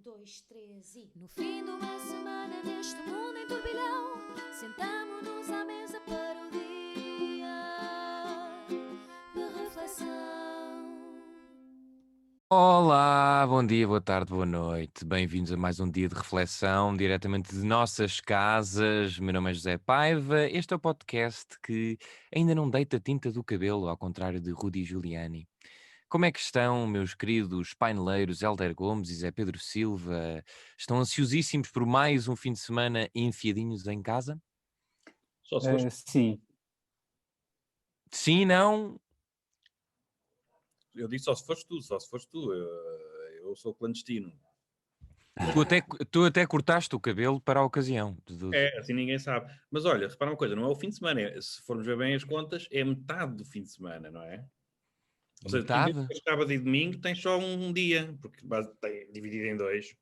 dois, três e... No fim de uma semana neste mundo em turbilhão, sentamo-nos à mesa para o dia de reflexão. Olá, bom dia, boa tarde, boa noite. Bem-vindos a mais um dia de reflexão, diretamente de nossas casas. Meu nome é José Paiva. Este é o podcast que ainda não deita tinta do cabelo, ao contrário de Rudy Giuliani. Como é que estão, meus queridos paineleiros Hélder Gomes e Zé Pedro Silva? Estão ansiosíssimos por mais um fim de semana enfiadinhos em casa? Só se foste... Sim, Sim, não? Eu disse só se foste tu. Eu sou clandestino. Tu até cortaste o cabelo para a ocasião. Assim ninguém sabe. Mas olha, repara uma coisa, não é o fim de semana, se formos ver bem as contas, é metade do fim de semana, não é? Ou seja, em vez de Metade? ter sábado e domingo, tens só um dia, porque tem dividido em dois.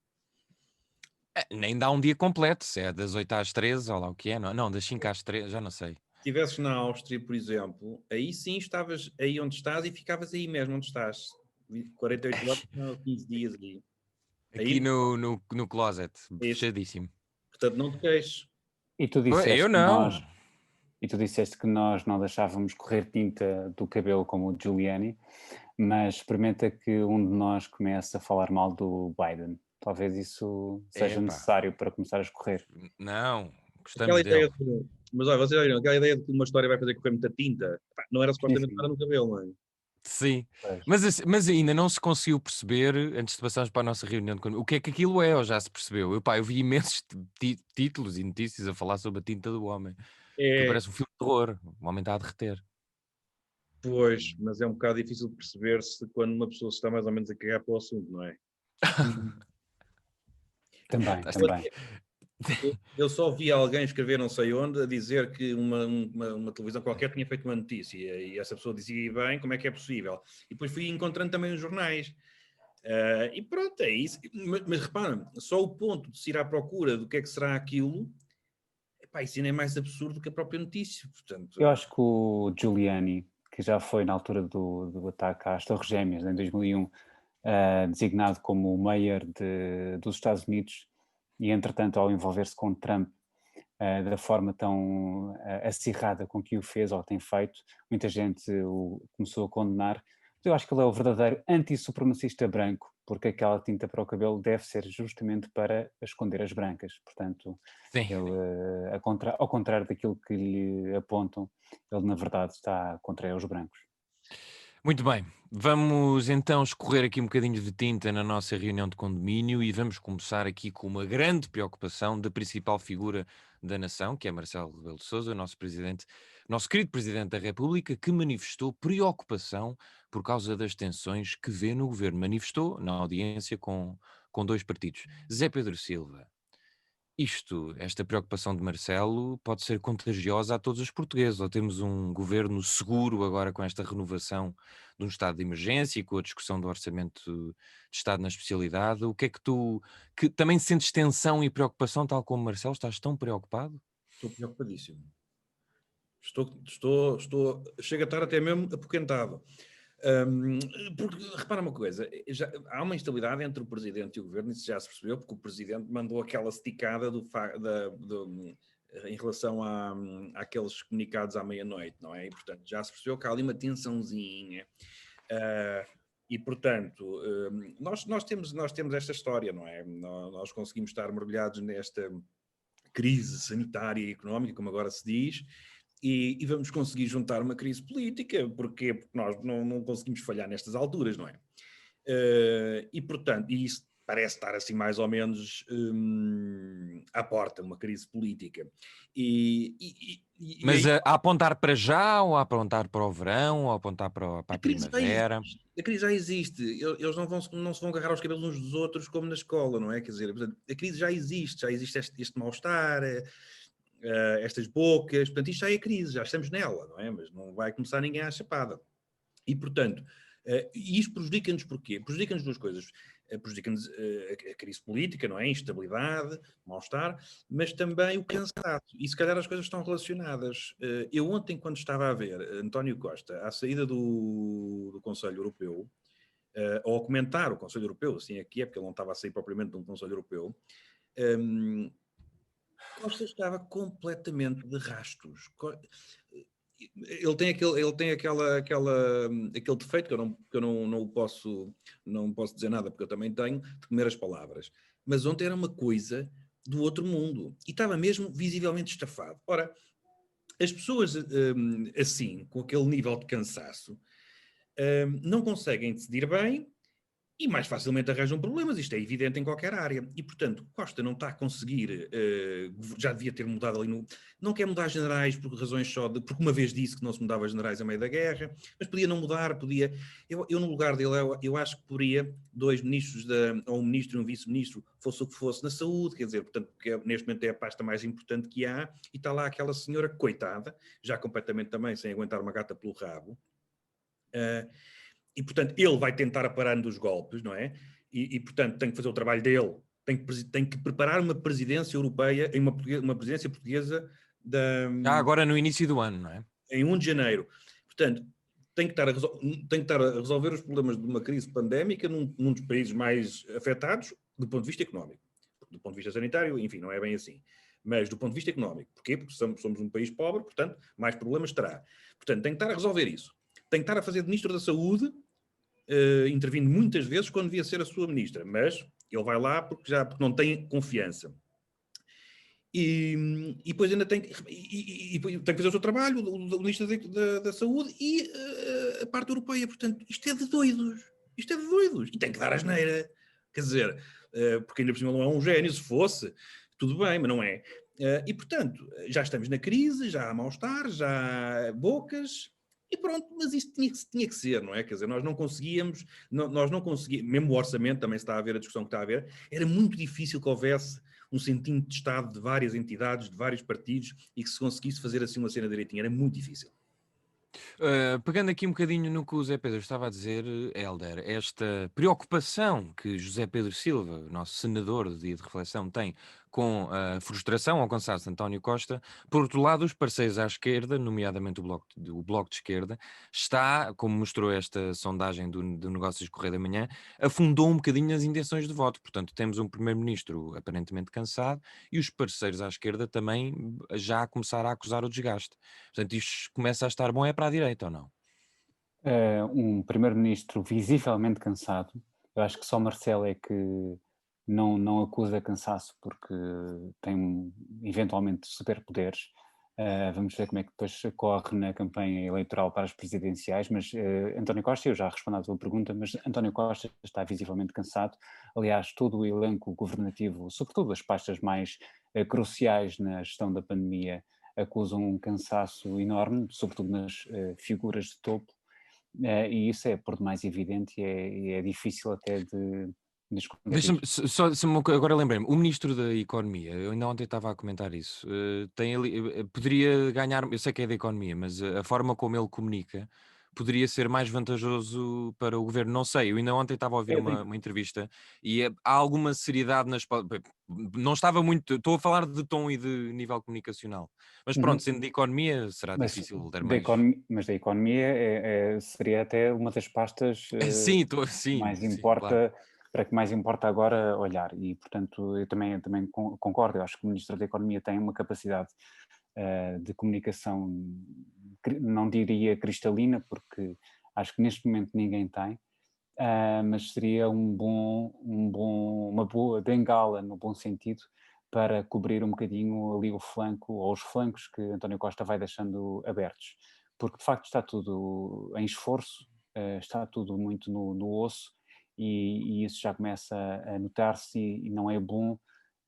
Nem dá um dia completo, se é das 8 às 13, ou lá o que é, não, das 5 às 13, já não sei. Se estivesses na Áustria, por exemplo, aí sim estavas aí onde estás e ficavas aí mesmo onde estás. 48 horas, não, 15 dias aí. Aqui Aí, no closet, isso. fechadíssimo. Portanto, não te queixes. e tu Eu não. disseste que nós não deixávamos correr tinta do cabelo como o Giuliani, mas experimenta que um de nós comece a falar mal do Biden. Talvez isso seja Epá. necessário para começar a escorrer. Não, Aquela gostamos ideia dele. mas olha, vocês já viram, aquela ideia de que uma história vai fazer correr muita tinta, pá, não era supostamente sim. para no cabelo, não é? Sim, Pois. mas ainda não se conseguiu perceber, antes de passarmos para a nossa reunião, o que é que aquilo é, ou já se percebeu? Eu vi imensos títulos e notícias a falar sobre a tinta do homem, que É, parece um filme de terror, o homem está a derreter. pois, mas é um bocado difícil de perceber-se quando uma pessoa se está mais ou menos a cagar para o assunto, não é? Também. Eu só vi alguém escrever não sei onde a dizer que uma televisão qualquer tinha feito uma notícia e essa pessoa dizia bem como é que é possível. E depois fui encontrando também os jornais. E pronto, é isso. Mas repara, só o ponto de se ir à procura do que é que será aquilo, epá, isso ainda é mais absurdo do que a própria notícia. Portanto, Eu acho que o Giuliani, que já foi na altura do ataque às Torres Gêmeas, em 2001, designado como o mayor dos Estados Unidos, e entretanto ao envolver-se com Trump da forma tão acirrada com que o fez ou tem feito, muita gente o começou a condenar. Eu acho que ele é o verdadeiro anti-supremacista branco, porque aquela tinta para o cabelo deve ser justamente para esconder as brancas. Portanto, Sim. ele, ao contrário daquilo que lhe apontam, ele na verdade está contra os brancos. Muito bem, vamos então escorrer aqui um bocadinho de tinta na nossa reunião de condomínio e vamos começar aqui com uma grande preocupação da principal figura da nação, que é Marcelo Rebelo de Sousa, nosso presidente, nosso querido Presidente da República, que manifestou preocupação por causa das tensões que vê no governo. Manifestou na audiência com dois partidos. Zé Pedro Silva. Esta preocupação de Marcelo pode ser contagiosa a todos os portugueses. Ou temos um governo seguro agora com esta renovação de um estado de emergência e com a discussão do orçamento de Estado na especialidade. O que é que também sentes tensão e preocupação, tal como Marcelo? Estás tão preocupado? estou preocupadíssimo. Chega a estar até mesmo apoquentado. Porque, repara uma coisa, há uma instabilidade entre o Presidente e o Governo, isso já se percebeu, porque o Presidente mandou aquela esticada em relação àqueles comunicados à meia-noite, não é? E, portanto, já se percebeu que há ali uma tensãozinha. E, portanto, nós temos esta história, não é? Nós conseguimos estar mergulhados nesta crise sanitária e económica, como agora se diz, e vamos conseguir juntar uma crise política. Porquê? Porque nós não conseguimos falhar nestas alturas, não é? E, portanto, isso parece estar assim mais ou menos à porta, uma crise política. Mas aí, a apontar para já, ou a apontar para o verão, ou a apontar para a primavera? a crise já existe. Eles não se vão agarrar aos cabelos uns dos outros como na escola, não é? Quer dizer, portanto, a crise já existe este mal-estar, estas bocas, portanto, isto já é crise, já estamos nela, não é? Mas não vai começar ninguém à chapada. E, portanto, isto prejudica-nos porquê? Prejudica-nos duas coisas. Prejudica-nos a crise política, não é? A instabilidade, mal-estar, mas também o cansaço. E se calhar as coisas estão relacionadas. Eu ontem, quando estava a ver António Costa à saída do Conselho Europeu, ou a comentar o Conselho Europeu, assim aqui é, porque ele não estava a sair propriamente de um Conselho Europeu, Costa estava completamente de rastos. Ele tem aquele defeito que eu não posso dizer nada, porque eu também tenho, de comer as palavras. Mas ontem era uma coisa do outro mundo. E estava mesmo visivelmente estafado. Ora, as pessoas assim, com aquele nível de cansaço, não conseguem decidir bem e mais facilmente arranjam problemas. Isto é evidente em qualquer área. E, portanto, Costa não está a conseguir, já devia ter mudado ali no... Não quer mudar generais por razões só de... Porque uma vez disse que não se mudava generais a meio da guerra, mas podia não mudar, podia... Eu no lugar dele, eu acho que poderia 2 ministros, ou um ministro e um vice-ministro, fosse o que fosse, na saúde, quer dizer, portanto, porque neste momento é a pasta mais importante que há, e está lá aquela senhora coitada, já completamente também sem aguentar uma gata pelo rabo, e, portanto, ele vai tentar aparar-nos dos golpes, não é? E, portanto, tem que fazer o trabalho dele. Tem que preparar uma presidência europeia, uma presidência portuguesa Já agora no início do ano, não é? em 1 de janeiro. Portanto, tem que estar a resolver os problemas de uma crise pandémica num dos países mais afetados do ponto de vista económico. Do ponto de vista sanitário, enfim, não é bem assim. Mas do ponto de vista económico. Porquê? Porque somos um país pobre, portanto, mais problemas terá. Portanto, tem que estar a resolver isso. Tem que estar a fazer de Ministro da Saúde, intervindo muitas vezes quando devia ser a sua ministra, mas ele vai lá porque não tem confiança. E depois ainda tem que fazer o seu trabalho, o Ministro da Saúde e a parte europeia. Portanto, isto é de doidos. Isto é de doidos. E tem que dar asneira. Quer dizer, porque ainda por cima não é um gênio. Se fosse, tudo bem, mas não é. E, portanto, já estamos na crise, já há mal-estar, já há bocas... E pronto, mas isto tinha que ser, não é? Quer dizer, nós não conseguíamos, mesmo o orçamento, também se está a ver a discussão que está a haver, era muito difícil que houvesse um centímetro de Estado de várias entidades, de vários partidos, e que se conseguisse fazer assim uma cena direitinha. Era muito difícil. Pegando aqui um bocadinho no que o José Pedro estava a dizer, Hélder, esta preocupação que José Pedro Silva, nosso senador do dia de reflexão, tem com a frustração ao cansaço de António Costa, por outro lado, os parceiros à esquerda, nomeadamente o Bloco de Esquerda, está, como mostrou esta sondagem do Negócios Correio da Manhã, afundou um bocadinho as intenções de voto. Portanto, temos um primeiro-ministro aparentemente cansado e os parceiros à esquerda também já a começar a acusar o desgaste. Portanto, isto começa a estar bom para a direita, ou não? Um primeiro-ministro visivelmente cansado. Eu acho que só Marcelo é que não acusa cansaço porque tem eventualmente superpoderes. Vamos ver como é que depois corre na campanha eleitoral para as presidenciais, mas António Costa, eu já respondi à tua pergunta, mas António Costa está visivelmente cansado. Aliás, todo o elenco governativo, sobretudo as pastas mais cruciais na gestão da pandemia, acusam um cansaço enorme, sobretudo nas figuras de topo. E isso é por demais evidente e é difícil até de esconder Deixa-me, isso. agora lembrei-me, o Ministro da Economia, eu ainda ontem estava a comentar isso, poderia ganhar, eu sei que é da Economia, mas a forma como ele comunica poderia ser mais vantajoso para o Governo, não sei, eu ainda ontem estava a ouvir uma entrevista e há alguma seriedade não estava muito, estou a falar de tom e de nível comunicacional, mas pronto, sendo de Economia será Mas difícil dar da mais... economia, mas da economia seria até uma das pastas Sim, que mais sim, claro. importa, para que mais importa agora olhar. E, portanto, eu também concordo. Eu acho que o Ministro da Economia tem uma capacidade de comunicação, não diria cristalina, porque acho que neste momento ninguém tem, mas seria uma boa bengala, no bom sentido, para cobrir um bocadinho ali o flanco, ou os flancos que António Costa vai deixando abertos. Porque, de facto, está tudo em esforço, está tudo muito no osso, e isso já começa a notar-se e não é bom.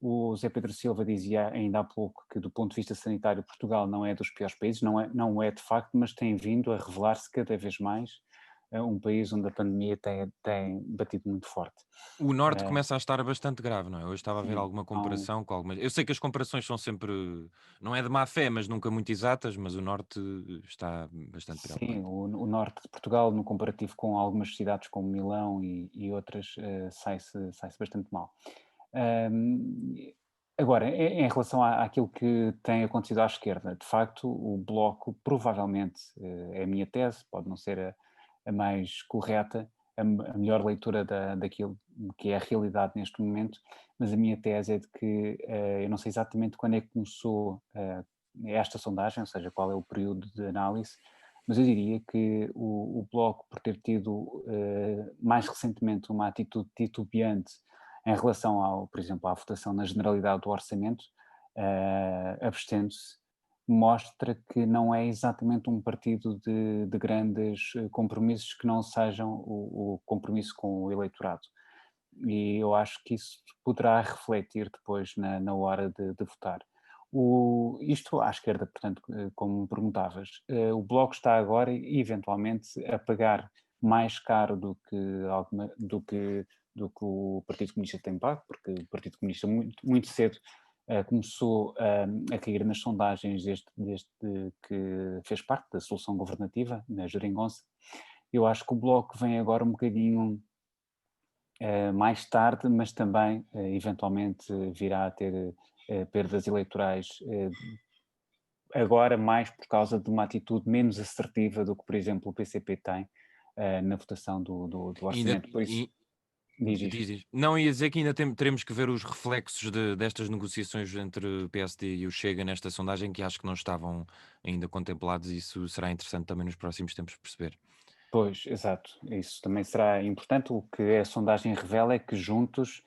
O Zé Pedro Silva dizia ainda há pouco que, do ponto de vista sanitário, Portugal não é dos piores países, não é de facto, mas tem vindo a revelar-se cada vez mais um país onde a pandemia tem batido muito forte. O Norte começa a estar bastante grave, não é? Hoje estava a ver Sim, alguma comparação com algumas... Eu sei que as comparações são sempre, não é de má fé, mas nunca muito exatas, mas o Norte está bastante sim, preocupante. o norte de Portugal, no comparativo com algumas cidades como Milão e outras, sai-se bastante mal. Agora, em relação àquilo que tem acontecido à esquerda, de facto, o Bloco provavelmente, é a minha tese, pode não ser a mais correta, a melhor leitura daquilo que é a realidade neste momento, mas a minha tese é de que eu não sei exatamente quando é que começou esta sondagem, ou seja, qual é o período de análise, mas eu diria que o Bloco, por ter tido mais recentemente uma atitude titubeante em relação, por exemplo, à votação na generalidade do orçamento, abstendo-se, mostra que não é exatamente um partido de grandes compromissos que não sejam o compromisso com o eleitorado. E eu acho que isso poderá refletir depois na hora de votar. Isto à esquerda, portanto, como me perguntavas, o Bloco está agora, eventualmente, a pagar mais caro do que o Partido Comunista tem pago, porque o Partido Comunista muito cedo começou a cair nas sondagens desde que fez parte da solução governativa, na Geringonça. Eu acho que o Bloco vem agora um bocadinho mais tarde, mas também eventualmente virá a ter perdas eleitorais agora mais por causa de uma atitude menos assertiva do que, por exemplo, o PCP tem na votação do orçamento. Por isso, diz. Não, ia dizer que ainda teremos que ver os reflexos destas negociações entre o PSD e o Chega nesta sondagem, que acho que não estavam ainda contemplados, e isso será interessante também nos próximos tempos perceber. Pois, exato. Isso também será importante. O que a sondagem revela é que juntos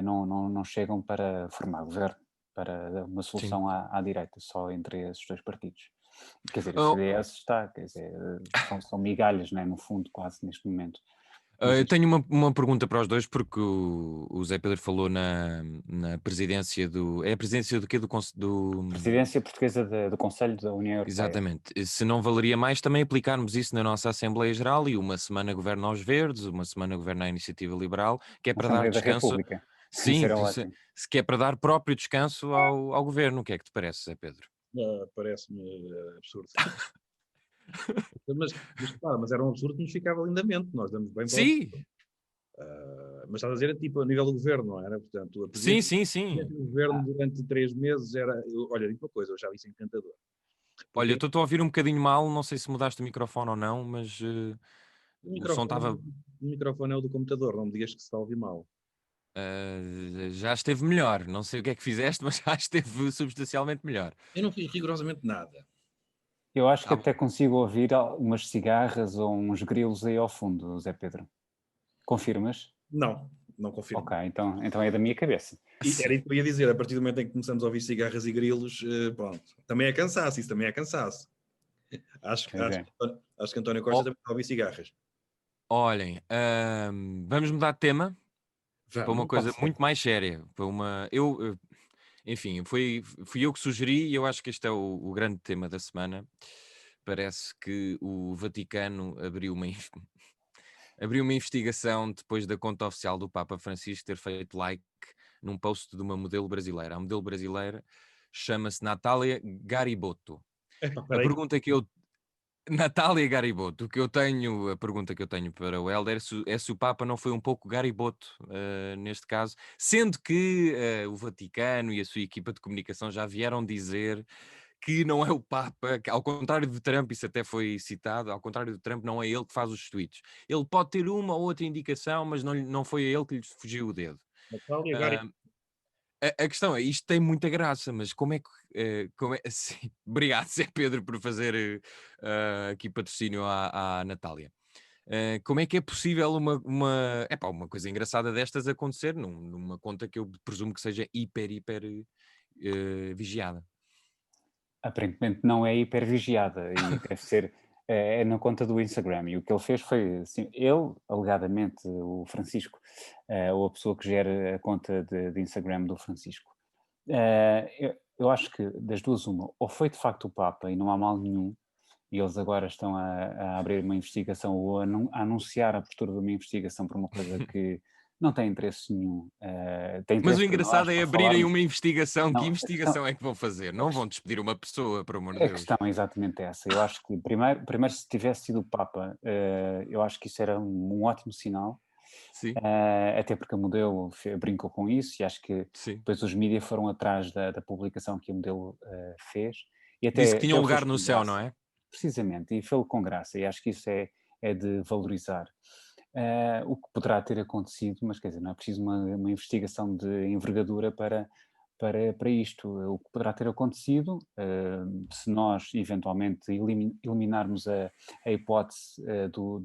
não chegam para formar governo, para uma solução à direita, só entre esses dois partidos. Quer dizer, o CDS está, quer dizer, são migalhas, né, no fundo, quase neste momento. Eu tenho uma pergunta para os dois, porque o Zé Pedro falou na presidência É a presidência do quê? Presidência Portuguesa do Conselho da União Europeia. Exatamente. Se não valeria mais também aplicarmos isso na nossa Assembleia Geral e uma semana governa aos Verdes, uma semana governa a Iniciativa Liberal, que é para dar descanso. Da República. Sim, se quer para dar próprio descanso ao governo. O que é que te parece, Zé Pedro? Parece-me absurdo. mas era um absurdo que nos ficava lindamente, nós damos bem para Sim. Mas estás a dizer, tipo, a nível do governo, não era? Portanto, sim. O governo durante 3 meses era... Olha, digo uma coisa, eu já vi isso encantador. Olha, estou a ouvir um bocadinho mal, não sei se mudaste o microfone ou não, mas o som estava... O microfone é o do computador, não me digas que se está a ouvir mal. Já esteve melhor, não sei o que é que fizeste, mas já esteve substancialmente melhor. Eu não fiz rigorosamente nada. Eu acho que até consigo ouvir umas cigarras ou uns grilos aí ao fundo, Zé Pedro. Confirmas? Não confirmo. Ok, então é da minha cabeça. E era isso que eu ia dizer, a partir do momento em que começamos a ouvir cigarras e grilos, pronto. Também é cansaço, isso também é cansaço. Acho que António Costa também está a ouvir cigarras. Olhem, vamos mudar de tema para uma coisa muito mais séria. Enfim, fui eu que sugeri e eu acho que este é o grande tema da semana. Parece que o Vaticano abriu uma investigação depois da conta oficial do Papa Francisco ter feito like num post de uma modelo brasileira. A modelo brasileira chama-se Natália Garibotto. A pergunta que eu... Natália Garibotto, a pergunta que eu tenho para o Helder é se o Papa não foi um pouco Garibotto neste caso, sendo que o Vaticano e a sua equipa de comunicação já vieram dizer que não é o Papa, que, ao contrário de Trump, isso até foi citado, ao contrário de Trump, não é ele que faz os tweets. Ele pode ter uma ou outra indicação, mas não foi a ele que lhe fugiu o dedo. Natália Garibotto. A questão é, isto tem muita graça, mas como é que... Sim, obrigado, Zé Pedro, por fazer aqui patrocínio à Natália. Como é que é possível uma coisa engraçada destas acontecer numa conta que eu presumo que seja hiper vigiada? Aparentemente não é hiper vigiada e deve ser... É na conta do Instagram, e o que ele fez foi, assim, ele, alegadamente, o Francisco, ou a pessoa que gera a conta de Instagram do Francisco. Eu acho que das duas uma, ou foi de facto o Papa e não há mal nenhum, e eles agora estão a abrir uma investigação ou a anunciar a abertura de uma investigação por uma coisa que não tem interesse nenhum. Mas o engraçado é abrirem uma investigação. Não, que investigação é que vão fazer? Não vão despedir uma pessoa, por amor de Deus. A questão é exatamente essa. Eu acho que primeiro se tivesse sido o Papa, eu acho que isso era um ótimo sinal. Sim. Até porque a modelo brincou com isso e acho que depois os mídias foram atrás da publicação que a modelo fez. E até, disse que tinha um lugar no céu, não é? Precisamente, e fez-lo com graça, e acho que isso é de valorizar. o que poderá ter acontecido, mas quer dizer, não é preciso uma investigação de envergadura para isto. O que poderá ter acontecido, se nós eventualmente eliminarmos a hipótese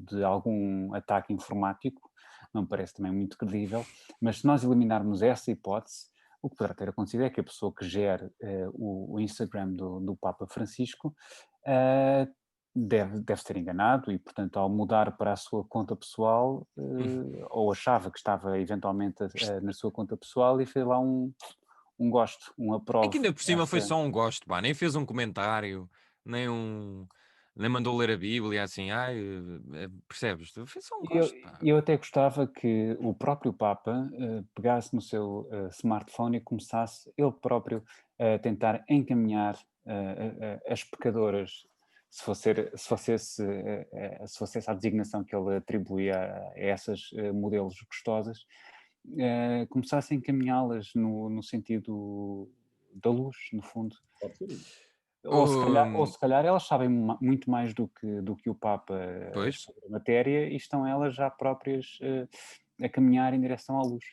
de algum ataque informático, não me parece também muito credível, mas se nós eliminarmos essa hipótese, o que poderá ter acontecido é que a pessoa que gere o Instagram do Papa Francisco deve ter enganado e, portanto, ao mudar para a sua conta pessoal, ou achava que estava eventualmente na sua conta pessoal e fez lá um gosto, um É que aprove. ainda por cima foi só um gosto, pá, nem fez um comentário, nem mandou ler a Bíblia, assim, percebes? Foi só um Eu, gosto, pá. eu até gostava que o próprio Papa pegasse no seu smartphone e começasse ele próprio a tentar encaminhar as pecadoras, se fosse essa a designação que ele atribuía a essas modelos gostosas, começasse a encaminhá-las no sentido da luz, no fundo. Pode ser isso. Ou Hum, se calhar elas sabem muito mais do que o Papa Pois. sobre a matéria e estão elas já próprias a caminhar em direção à luz.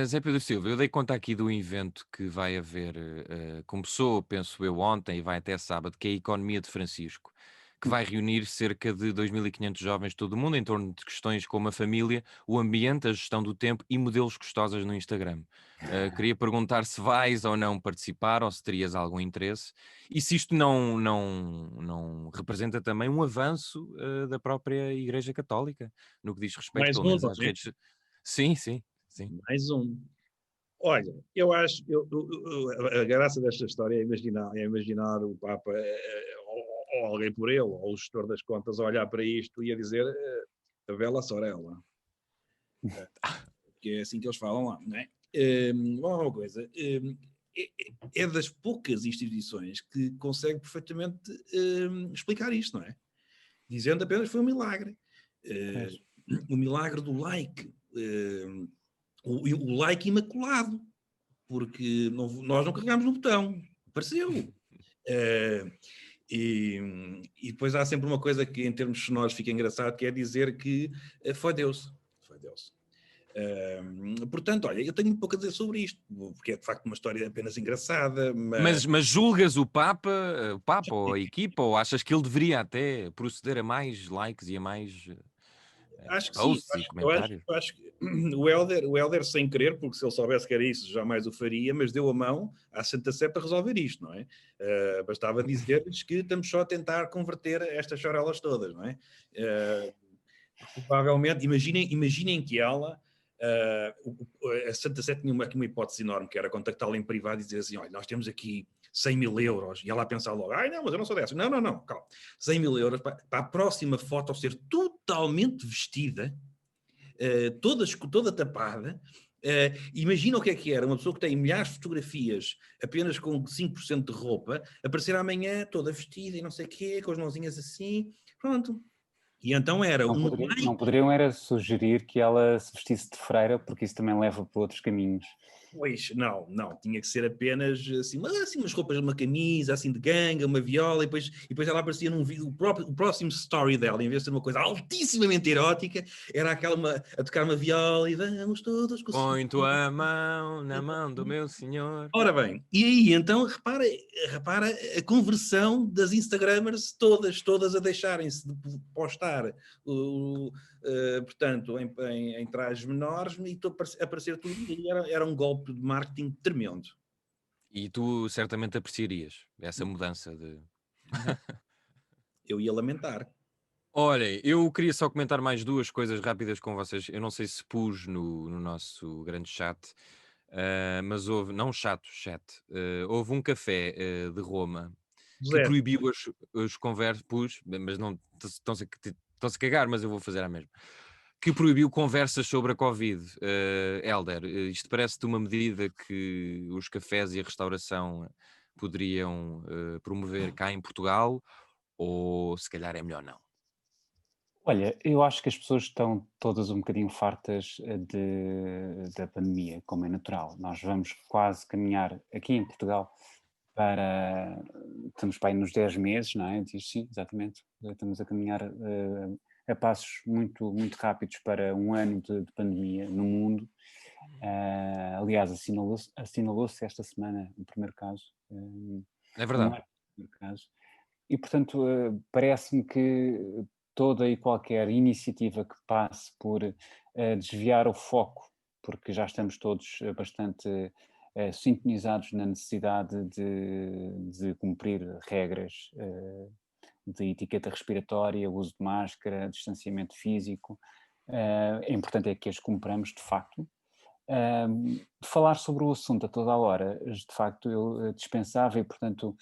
Zé Pedro Silva, eu dei conta aqui do evento que vai haver, começou, penso eu, ontem e vai até sábado, que é a Economia de Francisco, que vai reunir cerca de 2.500 jovens de todo o mundo em torno de questões como a família, o ambiente, a gestão do tempo e modelos gostosas no Instagram. Queria perguntar se vais ou não participar ou se terias algum interesse e se isto não representa também um avanço da própria Igreja Católica no que diz respeito, Mais pelo um, menos não às é? redes. Sim, sim, sim. Mais um. Olha, eu acho, a graça desta história é imaginar o Papa ou alguém por ele, ou o gestor das contas, a olhar para isto e a dizer a Vela Sorella, que é assim que eles falam lá, não é? Uma coisa, é das poucas instituições que consegue perfeitamente explicar isto, não é? Dizendo apenas foi um milagre. Pois. O milagre do like, o like imaculado, porque nós não carregámos no botão, apareceu. E, e depois há sempre uma coisa que em termos sonoros fica engraçado, que é dizer que foi Deus. Foi Deus. Portanto, olha, eu tenho pouco a dizer sobre isto, porque é de facto uma história apenas engraçada, Mas julgas o Papa ou a equipa, ou achas que ele deveria até proceder a mais likes e a mais acho que sim. posts e Eu comentários? acho que o Helder, sem querer, porque se ele soubesse que era isso, jamais o faria, mas deu a mão à Santa Sé para resolver isto, não é? Bastava dizer-lhes que estamos só a tentar converter estas chorelas todas, não é? Provavelmente, imaginem que ela, a Santa Sé tinha uma hipótese enorme, que era contactá-la em privado e dizer assim, olha, nós temos aqui 100 mil euros, e ela a pensar logo, ai não, mas eu não sou dessa. Não, calma. 100 mil euros para a próxima foto ser totalmente vestida, toda tapada. Imagina o que era uma pessoa que tem milhares de fotografias apenas com 5% de roupa, aparecer amanhã toda vestida e não sei o quê, com as mãozinhas assim, pronto. E então era Não poderiam era sugerir que ela se vestisse de freira, porque isso também leva por outros caminhos. Pois, não, tinha que ser apenas assim, umas roupas, uma camisa, assim de ganga, uma viola, e depois ela aparecia num vídeo, o próximo story dela, em vez de ser uma coisa altissimamente erótica, era aquela a tocar uma viola e vamos todos com o Põe tua mão na mão do meu senhor. Ora bem, e aí então repara a conversão das Instagramers todas a deixarem-se de postar, portanto, em trajes menores e aparecer tudo, e era um golpe de marketing tremendo. E tu certamente apreciarias essa mudança de. Eu ia lamentar. Olhem, eu queria só comentar mais duas coisas rápidas com vocês. Eu não sei se pus no nosso grande chat, mas houve, não chat, houve um café de Roma que José, proibiu as conversas, pus, mas não estão-se a cagar, mas eu vou fazer a mesma. Que proibiu conversas sobre a Covid. Hélder, isto parece-te uma medida que os cafés e a restauração poderiam promover cá em Portugal, ou se calhar é melhor não? Olha, eu acho que as pessoas estão todas um bocadinho fartas da pandemia, como é natural. Nós vamos quase caminhar aqui em Portugal estamos para aí nos 10 meses, não é? Diz sim, exatamente. Estamos a caminhar a passos muito, muito rápidos para um ano de pandemia no mundo. Aliás, assinalou-se esta semana o primeiro caso. É Um verdade. ano do primeiro caso. E, portanto, parece-me que toda e qualquer iniciativa que passe por desviar o foco, porque já estamos todos bastante sintonizados na necessidade de cumprir regras de etiqueta respiratória, uso de máscara, distanciamento físico. É importante é que as cumpramos de facto. Falar sobre o assunto a toda a hora, de facto, eu dispensava e, portanto,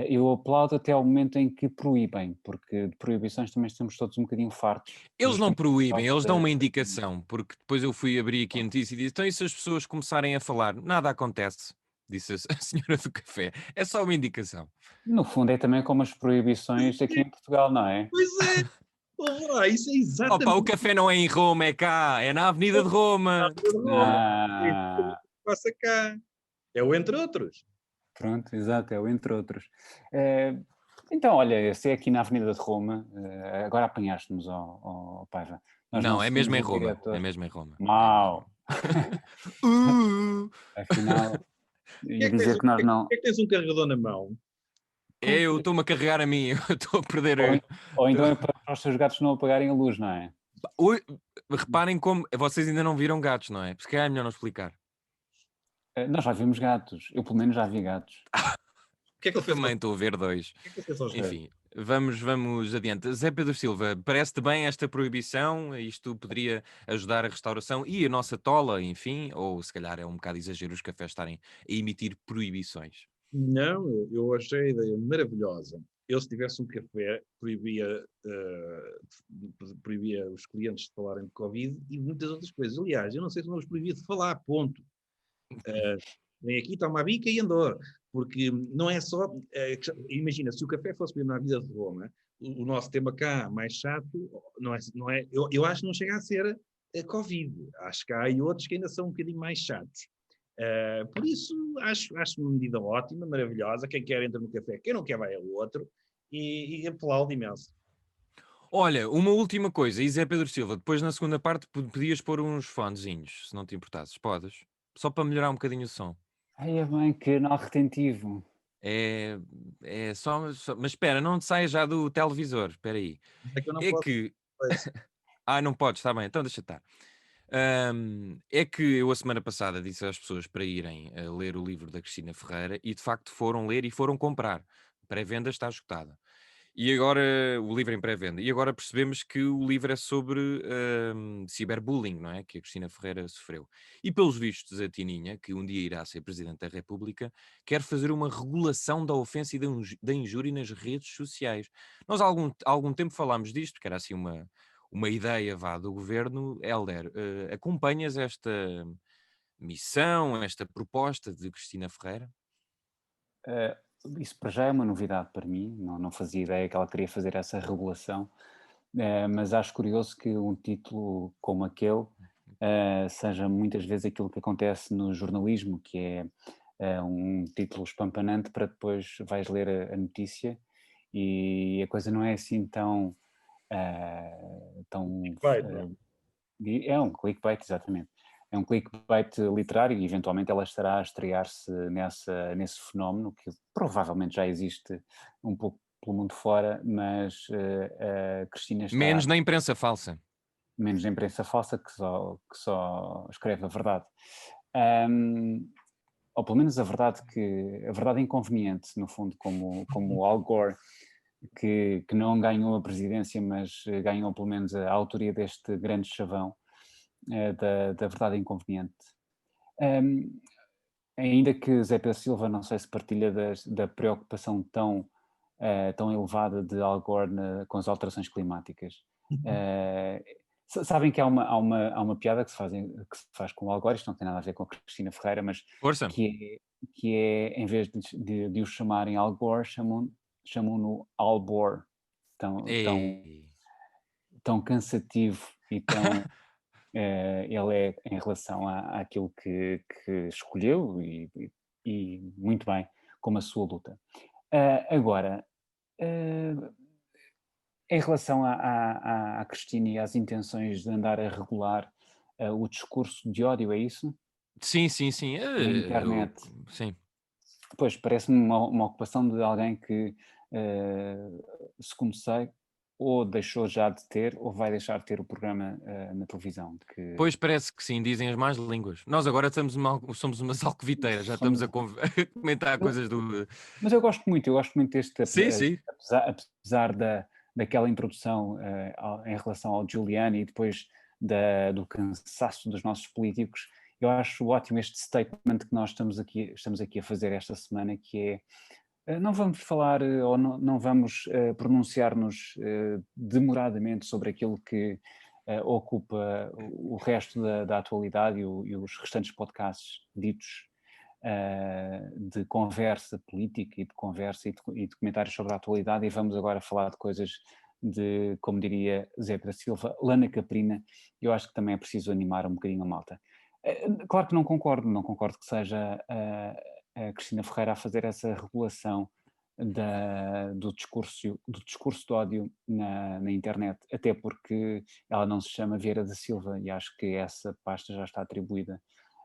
eu aplaudo até ao momento em que proíbem, porque de proibições também estamos todos um bocadinho fartos. Eles não Justamente por proíbem, causa eles dão uma da indicação, porque depois eu fui abrir aqui a notícia e disse: então, e se as pessoas começarem a falar? Nada acontece, disse a senhora do café. É só uma indicação. No fundo é também como as proibições aqui em Portugal, não é? Pois é, ouve lá, isso é Opa, o exatamente café não é em Roma, é cá, é na Avenida de Roma. o de Roma. É isso que Ah, passa cá. É o entre outros. pronto, exato, é o entre outros. Então, olha, se é aqui na Avenida de Roma, agora apanhaste-nos, ó Paiva. Nós não Não, é mesmo seguimos em o Roma, é diretor. mesmo em Roma. É mesmo em Mau! Roma. Uh, Afinal, Porquê ia é que tens, dizer que nós não. porquê é que tens um carregador na mão? eu estou-me a carregar a mim, eu estou a perder. Ou, ou então é para os seus gatos não apagarem a luz, não é? Ui, reparem como vocês ainda não viram gatos, não é? Porque é melhor não explicar. Nós já vimos gatos. Eu, pelo menos, já vi gatos. O que é que Eu ele fez também estou a ver dois. O que é que ele fez aos gatos? Enfim, vamos adiante. Zé Pedro Silva, parece-te bem esta proibição? Isto poderia ajudar a restauração e a nossa tola, enfim? Ou se calhar é um bocado exagero os cafés estarem a emitir proibições? Não, eu achei a ideia maravilhosa. Eu, se tivesse um café, proibia os clientes de falarem de Covid e muitas outras coisas. Aliás, eu não sei se não os proibia de falar, ponto. Vem aqui, toma a bica e andou. Porque não é só. Imagina, se o café fosse mesmo na vida de Roma, o nosso tema cá, mais chato, não é eu acho que não chega a ser a Covid. Acho que há aí outros que ainda são um bocadinho mais chatos. Por isso, acho uma medida ótima, maravilhosa. Quem quer entra no café, quem não quer vai ao outro. E aplaudo imenso. Olha, uma última coisa, e Zé Pedro Silva, depois na segunda parte podias pôr uns fonezinhos, se não te importasses, podes? Só para melhorar um bocadinho o som. Ai, é bem, que anal retentivo. É, é mas espera, não te saia já do televisor, espera aí. É que eu não É posso. que... não podes, está bem, então deixa estar. É que eu a semana passada disse às pessoas para irem a ler o livro da Cristina Ferreira e de facto foram ler e foram comprar. A pré-venda está esgotada. E agora, o livro em pré-venda. E agora percebemos que o livro é sobre ciberbullying, não é? Que a Cristina Ferreira sofreu. E pelos vistos, a Tininha, que um dia irá ser Presidente da República, quer fazer uma regulação da ofensa e da injúria nas redes sociais. Nós há algum tempo falámos disto, que era assim uma ideia vá do governo. Hélder, acompanhas esta missão, esta proposta de Cristina Ferreira? Isso para já é uma novidade para mim, não fazia ideia que ela queria fazer essa regulação, mas acho curioso que um título como aquele seja muitas vezes aquilo que acontece no jornalismo, que é um título espampanante para depois vais ler a notícia e a coisa não é assim tão... Vai, não é? É um clickbait, exatamente. É um clickbait literário e eventualmente ela estará a estrear-se nesse fenómeno que provavelmente já existe um pouco pelo mundo fora, mas a Cristina está Menos na imprensa falsa. menos na imprensa falsa que só escreve a verdade. Ou pelo menos a verdade inconveniente, no fundo, como o Al Gore, que não ganhou a presidência, mas ganhou pelo menos a autoria deste grande chavão da verdade inconveniente. Ainda que Zé Pedro Silva, não sei se partilha da preocupação tão elevada de Al Gore com as alterações climáticas. Sabem que há uma piada que se faz com o Al Gore, isto não tem nada a ver com a Cristina Ferreira, mas Força. que é em vez de o chamarem Al Gore, chamam-no Al Bore. Tão cansativo e tão... ele é em relação àquilo que escolheu e muito bem, como a sua luta. Agora, Em relação à Cristina e às intenções de andar a regular o discurso de ódio, é isso? Sim. Na internet. Sim. Pois, parece-me uma ocupação de alguém que, segundo sei, ou deixou já de ter, ou vai deixar de ter o programa na televisão. Pois parece que sim, dizem as más línguas. Nós agora somos umas alcoviteiras, já estamos a comentar coisas do. Mas eu gosto muito deste, Sim. apesar daquela introdução em relação ao Giuliani e depois do cansaço dos nossos políticos. Eu acho ótimo este statement que nós estamos aqui a fazer esta semana, que é, não vamos falar ou não vamos pronunciar-nos demoradamente sobre aquilo que ocupa o resto da atualidade e os restantes podcasts ditos de conversa política e de conversa e de comentários sobre a atualidade, e vamos agora falar de coisas de, como diria Zé Pedro Silva, lana caprina. Eu acho que também é preciso animar um bocadinho a malta. Claro que não concordo que seja a Cristina Ferreira a fazer essa regulação do discurso de ódio na internet, até porque ela não se chama Vieira da Silva e acho que essa pasta já está atribuída,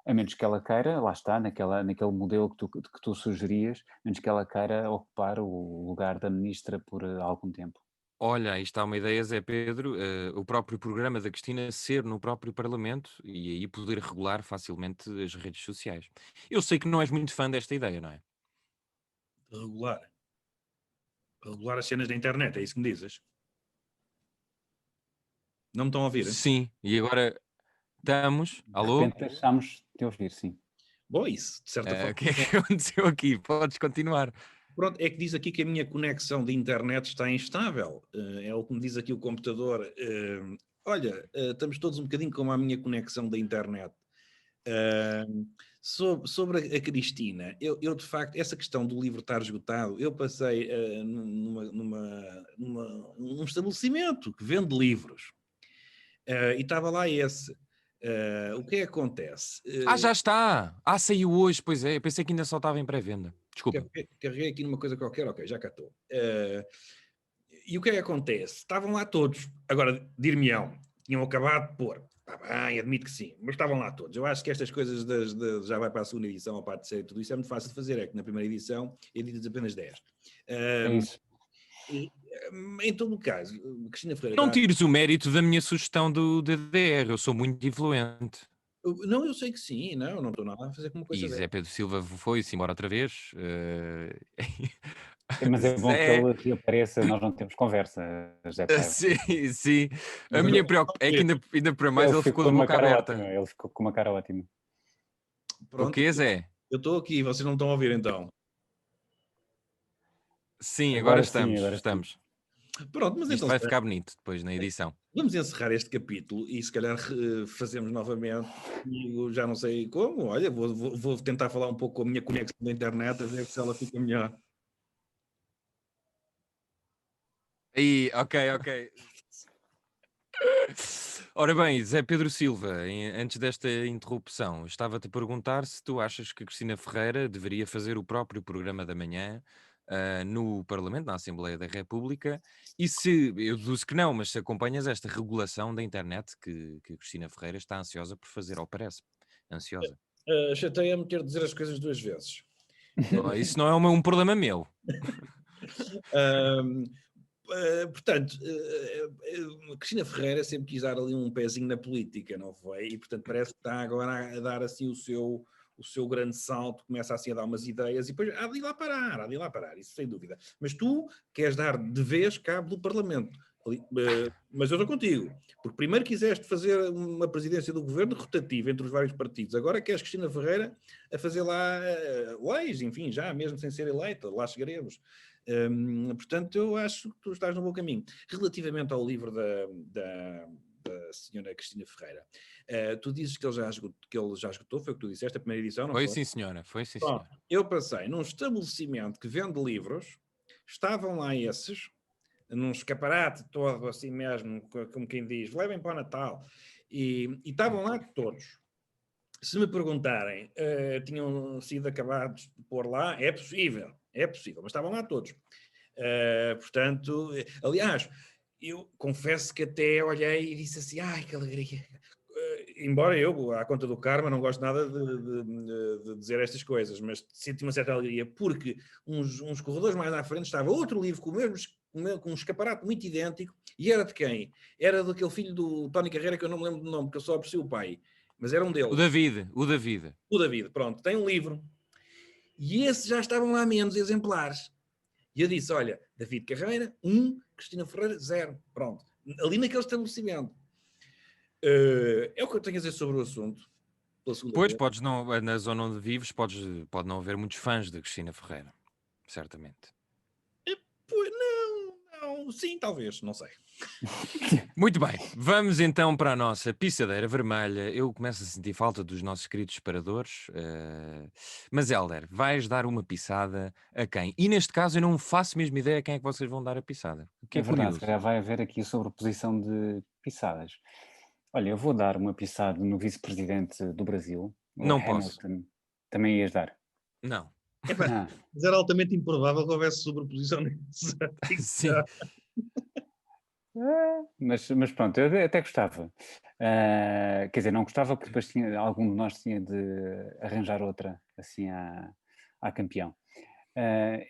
a menos que ela queira, lá está, naquele modelo que tu sugerias, a menos que ela queira ocupar o lugar da ministra por algum tempo. Olha, aí está uma ideia, Zé Pedro, o próprio programa da Cristina ser no próprio Parlamento e aí poder regular facilmente as redes sociais. Eu sei que não és muito fã desta ideia, não é? Regular as cenas da internet, é isso que me dizes? Não me estão a ouvir? Sim, e agora estamos. De Alô? repente deixámos de ouvir, sim. Bom, isso, de certa forma. O que é que aconteceu aqui? Podes continuar. Pronto, é que diz aqui que a minha conexão de internet está instável. É o que me diz aqui o computador. Olha, estamos todos um bocadinho como a minha conexão da internet. Sobre a Cristina, eu de facto, essa questão do livro estar esgotado, eu passei num estabelecimento que vende livros. E estava lá esse. O que é que acontece? Já está! Saiu hoje, pois é. Eu pensei que ainda só estava em pré-venda. Desculpa. Carreguei aqui numa coisa qualquer, ok, já cá estou. E o que é que acontece? Estavam lá todos. Agora, dir-me-ão, tinham acabado de pôr. Está bem, admito que sim, mas estavam lá todos. Eu acho que estas coisas já vai para a segunda edição ou para a terceira e tudo isso é muito fácil de fazer. É que na primeira edição editas apenas 10. É isso. Em todo o caso, Cristina Ferreira... Não tires o mérito da minha sugestão do DDR, eu sou muito influente. Não, eu sei que sim, não estou nada a fazer como coisa E dela. Zé Pedro Silva foi-se embora outra vez. Mas é bom que ele reapareça, nós não temos conversa, Zé Paiva. Sim. A minha preocupação é que ainda para mais ele ficou de boca aberta. Ele ficou com uma cara ótima. Pronto, O que, Zé? Eu estou aqui, vocês não estão a ouvir então. Sim, agora estamos. Pronto, mas isto então vai ficar bonito depois na edição. Vamos encerrar este capítulo e se calhar fazemos novamente, já não sei como, olha, vou tentar falar um pouco com a minha conexão da internet, a ver se ela fica melhor. Aí, ok. Ora bem, Zé Pedro Silva, antes desta interrupção, estava-te a perguntar se tu achas que Cristina Ferreira deveria fazer o próprio programa da manhã no Parlamento, na Assembleia da República, e se, eu deduzo que não, mas se acompanhas esta regulação da internet que Cristina Ferreira está ansiosa por fazer, ou parece ansiosa. Chateia-me ter de dizer as coisas duas vezes. Isso não é um problema meu. Portanto, Cristina Ferreira sempre quis dar ali um pezinho na política, não foi? E portanto parece que está agora a dar assim o seu grande salto, começa assim a dar umas ideias e depois há de ir lá parar, isso sem dúvida. Mas tu queres dar de vez cabo do Parlamento. Mas eu estou contigo, porque primeiro quiseste fazer uma presidência do governo rotativa entre os vários partidos, agora queres Cristina Ferreira a fazer lá leis, enfim, já mesmo sem ser eleita, lá chegaremos. Portanto, eu acho que tu estás no bom caminho. Relativamente ao livro da senhora Cristina Ferreira, tu dizes que ele já esgotou, foi o que tu disseste, a primeira edição, não foi? Foi sim, senhora. Bom, eu passei num estabelecimento que vende livros, estavam lá esses, num escaparate todo assim mesmo, como quem diz, levem para o Natal, e estavam lá todos. Se me perguntarem, tinham sido acabados de pôr lá, é possível, mas estavam lá todos. Portanto, aliás, eu confesso que até olhei e disse assim, ai, que alegria. Embora eu, à conta do karma, não gosto nada de dizer estas coisas, mas senti uma certa alegria, porque uns corredores mais à frente estava outro livro com um escaparate muito idêntico, e era de quem? Era daquele filho do Tony Carreira, que eu não me lembro do nome, porque eu só aprecio o pai, mas era um O deles, David, o David. o David, pronto, tem um livro, e esse já estavam lá menos exemplares. E eu disse, olha, David Carreira, 1, Cristina Ferreira, 0, pronto, ali naquele estabelecimento. É o que eu tenho a dizer sobre o assunto, pela segunda Pois, vez. podes não, na zona onde vives, pode não haver muitos fãs de Cristina Ferreira, certamente. Pois, não, sim, talvez, não sei. Muito bem, vamos então para a nossa pissadeira vermelha. Eu começo a sentir falta dos nossos queridos separadores, mas Hélder, vais dar uma pisada a quem? E neste caso eu não faço mesmo ideia a quem é que vocês vão dar a pisada. O que É é verdade, curioso. já vai haver aqui sobreposição de pissadas. Olha, eu vou dar uma pisada no vice-presidente do Brasil, o Não posso. Hamilton. Também ias dar? Não. Epá, Ah, mas era altamente improvável que houvesse sobreposição nesse. Sim. mas pronto, eu até gostava. Quer dizer, não gostava porque depois algum de nós tinha de arranjar outra, assim, à campeão.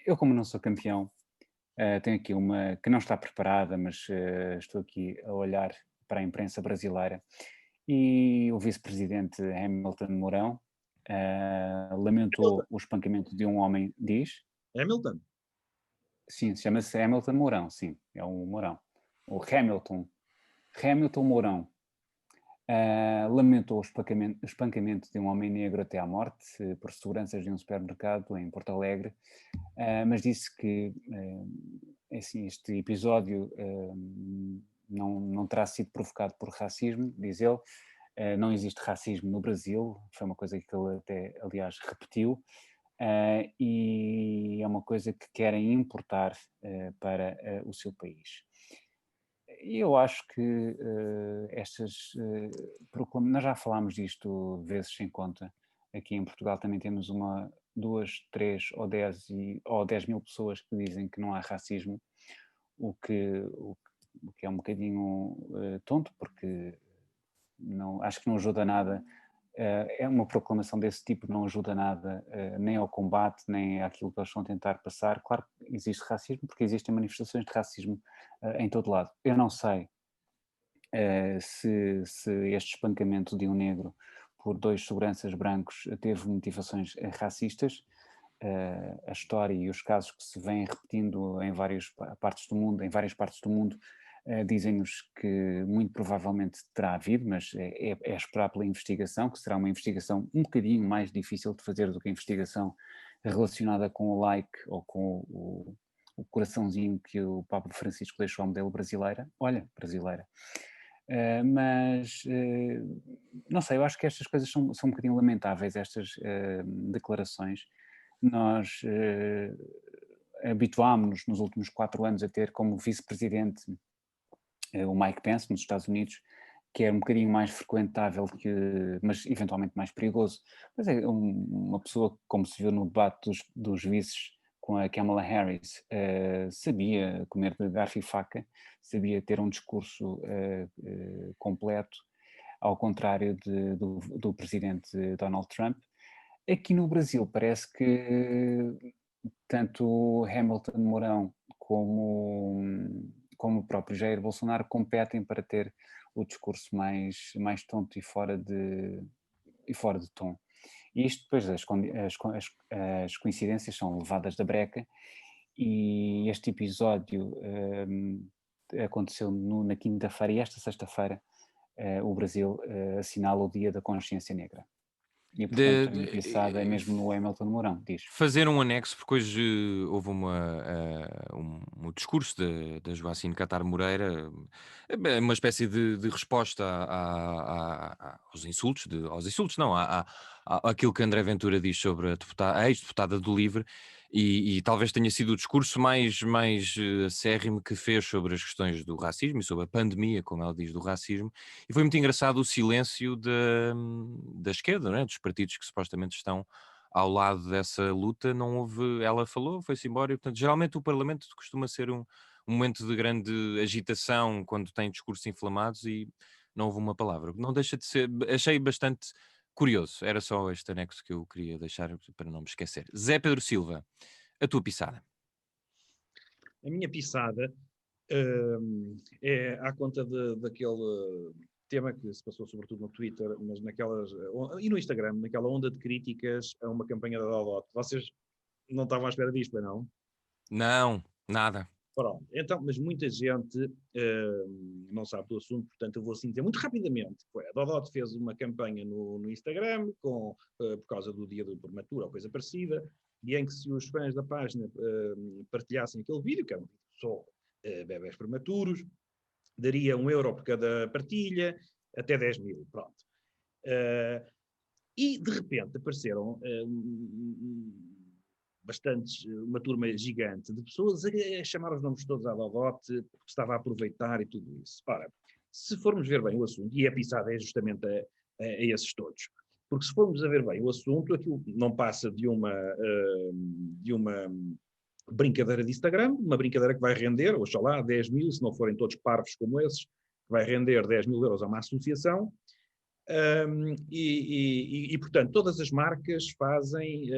Eu, como não sou campeão, tenho aqui uma que não está preparada, mas estou aqui a olhar para a imprensa brasileira e o vice-presidente Hamilton Mourão lamentou o espancamento de um homem, diz? Hamilton. Sim, chama-se Hamilton Mourão, sim, é um Mourão. O Hamilton Mourão lamentou o espancamento de um homem negro até à morte por seguranças de um supermercado em Porto Alegre, mas disse que assim, este episódio não terá sido provocado por racismo, diz ele. Não existe racismo no Brasil, foi uma coisa que ele até, aliás, repetiu, e é uma coisa que querem importar para o seu país. E eu acho que nós já falámos disto vezes sem conta. Aqui em Portugal também temos 2, 3 ou 10 mil pessoas que dizem que não há racismo, o que é um bocadinho tonto, porque acho que não ajuda nada. É uma proclamação desse tipo, não ajuda nada nem ao combate, nem àquilo que eles estão a tentar passar. Claro que existe racismo, porque existem manifestações de racismo em todo lado. Eu não sei se este espancamento de um negro por 2 seguranças brancos teve motivações racistas. A história e os casos que se vêm repetindo em várias partes do mundo, dizem-nos que muito provavelmente terá havido, mas é esperar pela investigação, que será uma investigação um bocadinho mais difícil de fazer do que a investigação relacionada com o like ou com o coraçãozinho que o Papa Francisco deixou à modelo brasileira. Olha, brasileira. Mas não sei, eu acho que estas coisas são um bocadinho lamentáveis, estas declarações. Nós habituámos-nos nos últimos 4 anos a ter como vice-presidente o Mike Pence nos Estados Unidos, que é um bocadinho mais frequentável, mas eventualmente mais perigoso. Mas é uma pessoa, como se viu no debate dos vices com a Kamala Harris, sabia comer de garfo e faca, sabia ter um discurso completo, ao contrário do presidente Donald Trump. Aqui no Brasil parece que tanto Hamilton Mourão como o próprio Jair Bolsonaro competem para ter o discurso mais tonto e fora de tom. E isto depois as coincidências são levadas da breca, e este episódio aconteceu na quinta-feira, e esta sexta-feira o Brasil assinala o Dia da Consciência Negra. E portanto a minha pisada é mesmo no Hamilton Mourão, diz. Fazer um anexo, porque hoje houve um discurso da Joacine Catar Moreira, uma espécie de resposta aos insultos, àquilo que André Ventura diz sobre a ex-deputada do LIVRE, e talvez tenha sido o discurso mais acérrimo que fez sobre as questões do racismo e sobre a pandemia, como ela diz, do racismo, e foi muito engraçado o silêncio da esquerda, não é? Dos partidos que supostamente estão ao lado dessa luta. Não houve, ela falou, foi-se embora, e portanto geralmente o Parlamento costuma ser um um momento de grande agitação quando tem discursos inflamados e não houve uma palavra. Não deixa de ser, achei bastante curioso. Era só este anexo que eu queria deixar para não me esquecer. Zé Pedro Silva, a tua pisada. A minha pisada é à conta daquele tema que se passou sobretudo no Twitter, mas e no Instagram, naquela onda de críticas a uma campanha da Dodot. Vocês não estavam à espera disto, pois não? Não, nada. Pronto, então, mas muita gente não sabe do assunto, portanto eu vou assim dizer muito rapidamente. A Dodot fez uma campanha no Instagram por causa do dia do formatura ou coisa parecida, e em que se os fãs da página partilhassem aquele vídeo, que era um vídeo só bebés prematuros, daria €1 por cada partilha, até 10.000, pronto. E de repente apareceram uma turma gigante de pessoas a chamar os nomes todos à Dodot, porque estava a aproveitar e tudo isso. Ora, se formos ver bem o assunto, e a pisada é justamente a esses todos, porque se formos a ver bem o assunto, aquilo não passa de uma brincadeira de Instagram, uma brincadeira que vai render, oxalá, 10.000, se não forem todos parvos como esses, vai render €10.000 a uma associação. Portanto, todas as marcas fazem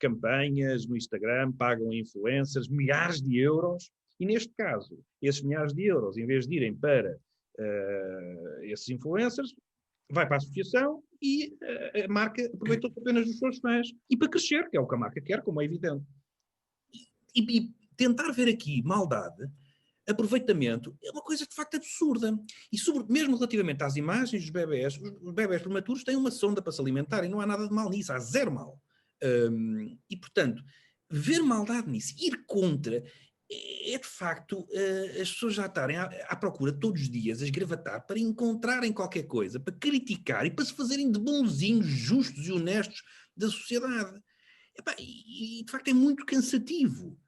campanhas no Instagram, pagam influencers, milhares de euros, e neste caso, esses milhares de euros, em vez de irem para esses influencers, vai para a associação e a marca aproveitou apenas dos seus fãs e para crescer, que é o que a marca quer, como é evidente. E tentar ver aqui maldade, aproveitamento, é uma coisa de facto absurda. E mesmo relativamente às imagens dos bebés, os bebés prematuros têm uma sonda para se alimentar e não há nada de mal nisso, há zero mal. E portanto, ver maldade nisso, ir contra, é de facto as pessoas já estarem à procura todos os dias, a esgravatar, para encontrarem qualquer coisa, para criticar e para se fazerem de bonzinhos, justos e honestos da sociedade. E de facto é muito cansativo.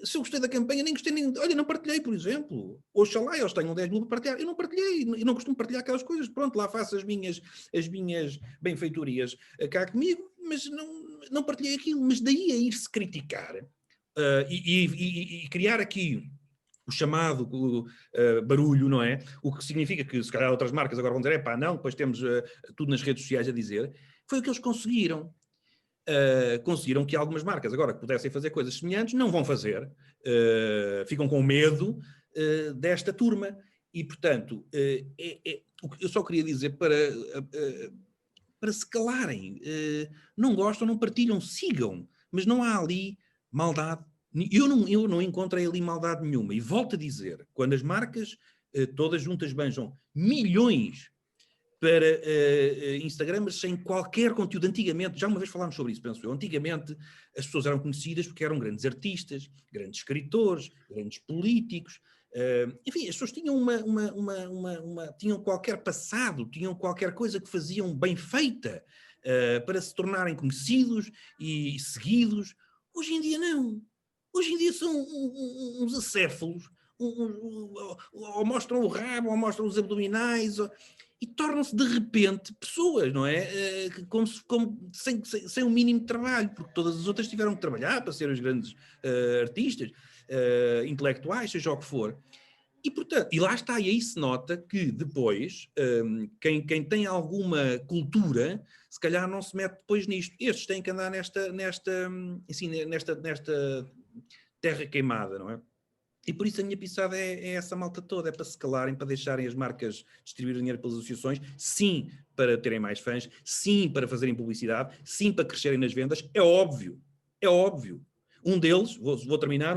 Se eu gostei da campanha, nem gostei, olha, não partilhei, por exemplo. Oxalá eles tenham 10.000 para partilhar. Eu não partilhei, eu não costumo partilhar aquelas coisas. Pronto, lá faço as minhas benfeitorias cá comigo, mas não partilhei aquilo. Mas daí a ir-se criticar e criar aqui o chamado barulho, não é? O que significa que, se calhar, outras marcas agora vão dizer, não, depois temos tudo nas redes sociais a dizer. Foi o que eles conseguiram. Conseguiram que algumas marcas, agora que pudessem fazer coisas semelhantes, não vão fazer. Ficam com medo desta turma. E, portanto, eu só queria dizer para se calarem. Não gostam, não partilham, sigam. Mas não há ali maldade. Eu não encontrei ali maldade nenhuma. E volto a dizer, quando as marcas todas juntas banjam milhões para Instagram, sem qualquer conteúdo. Antigamente, já uma vez falámos sobre isso, penso eu, antigamente as pessoas eram conhecidas porque eram grandes artistas, grandes escritores, grandes políticos, enfim, as pessoas tinham tinham qualquer passado, tinham qualquer coisa que faziam bem feita para se tornarem conhecidos e seguidos. Hoje em dia não. Hoje em dia são uns acéfalos, ou mostram o rabo, ou mostram os abdominais, e tornam-se de repente pessoas, não é? Sem um mínimo de trabalho, porque todas as outras tiveram que trabalhar para ser os grandes artistas, intelectuais, seja o que for. E, portanto, e lá está, e aí se nota que depois, quem tem alguma cultura, se calhar não se mete depois nisto. Estes têm que andar nesta terra queimada, não é? E por isso a minha pisada é essa malta toda, é para se calarem, para deixarem as marcas distribuir dinheiro pelas associações, sim, para terem mais fãs, sim, para fazerem publicidade, sim, para crescerem nas vendas, é óbvio. Um deles, vou terminar,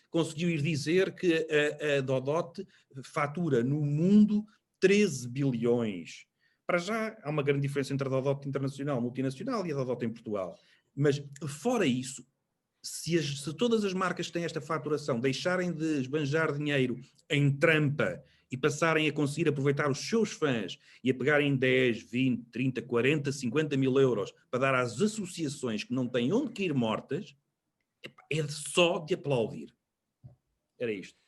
conseguiu ir dizer que a Dodot fatura no mundo 13 bilhões. Para já, há uma grande diferença entre a Dodot internacional, multinacional, e a Dodot em Portugal. Mas, fora isso, se todas as marcas que têm esta faturação deixarem de esbanjar dinheiro em trampa e passarem a conseguir aproveitar os seus fãs e a pegarem 10, 20, 30, 40, 50 mil euros para dar às associações que não têm onde cair mortas, é só de aplaudir. Era isto.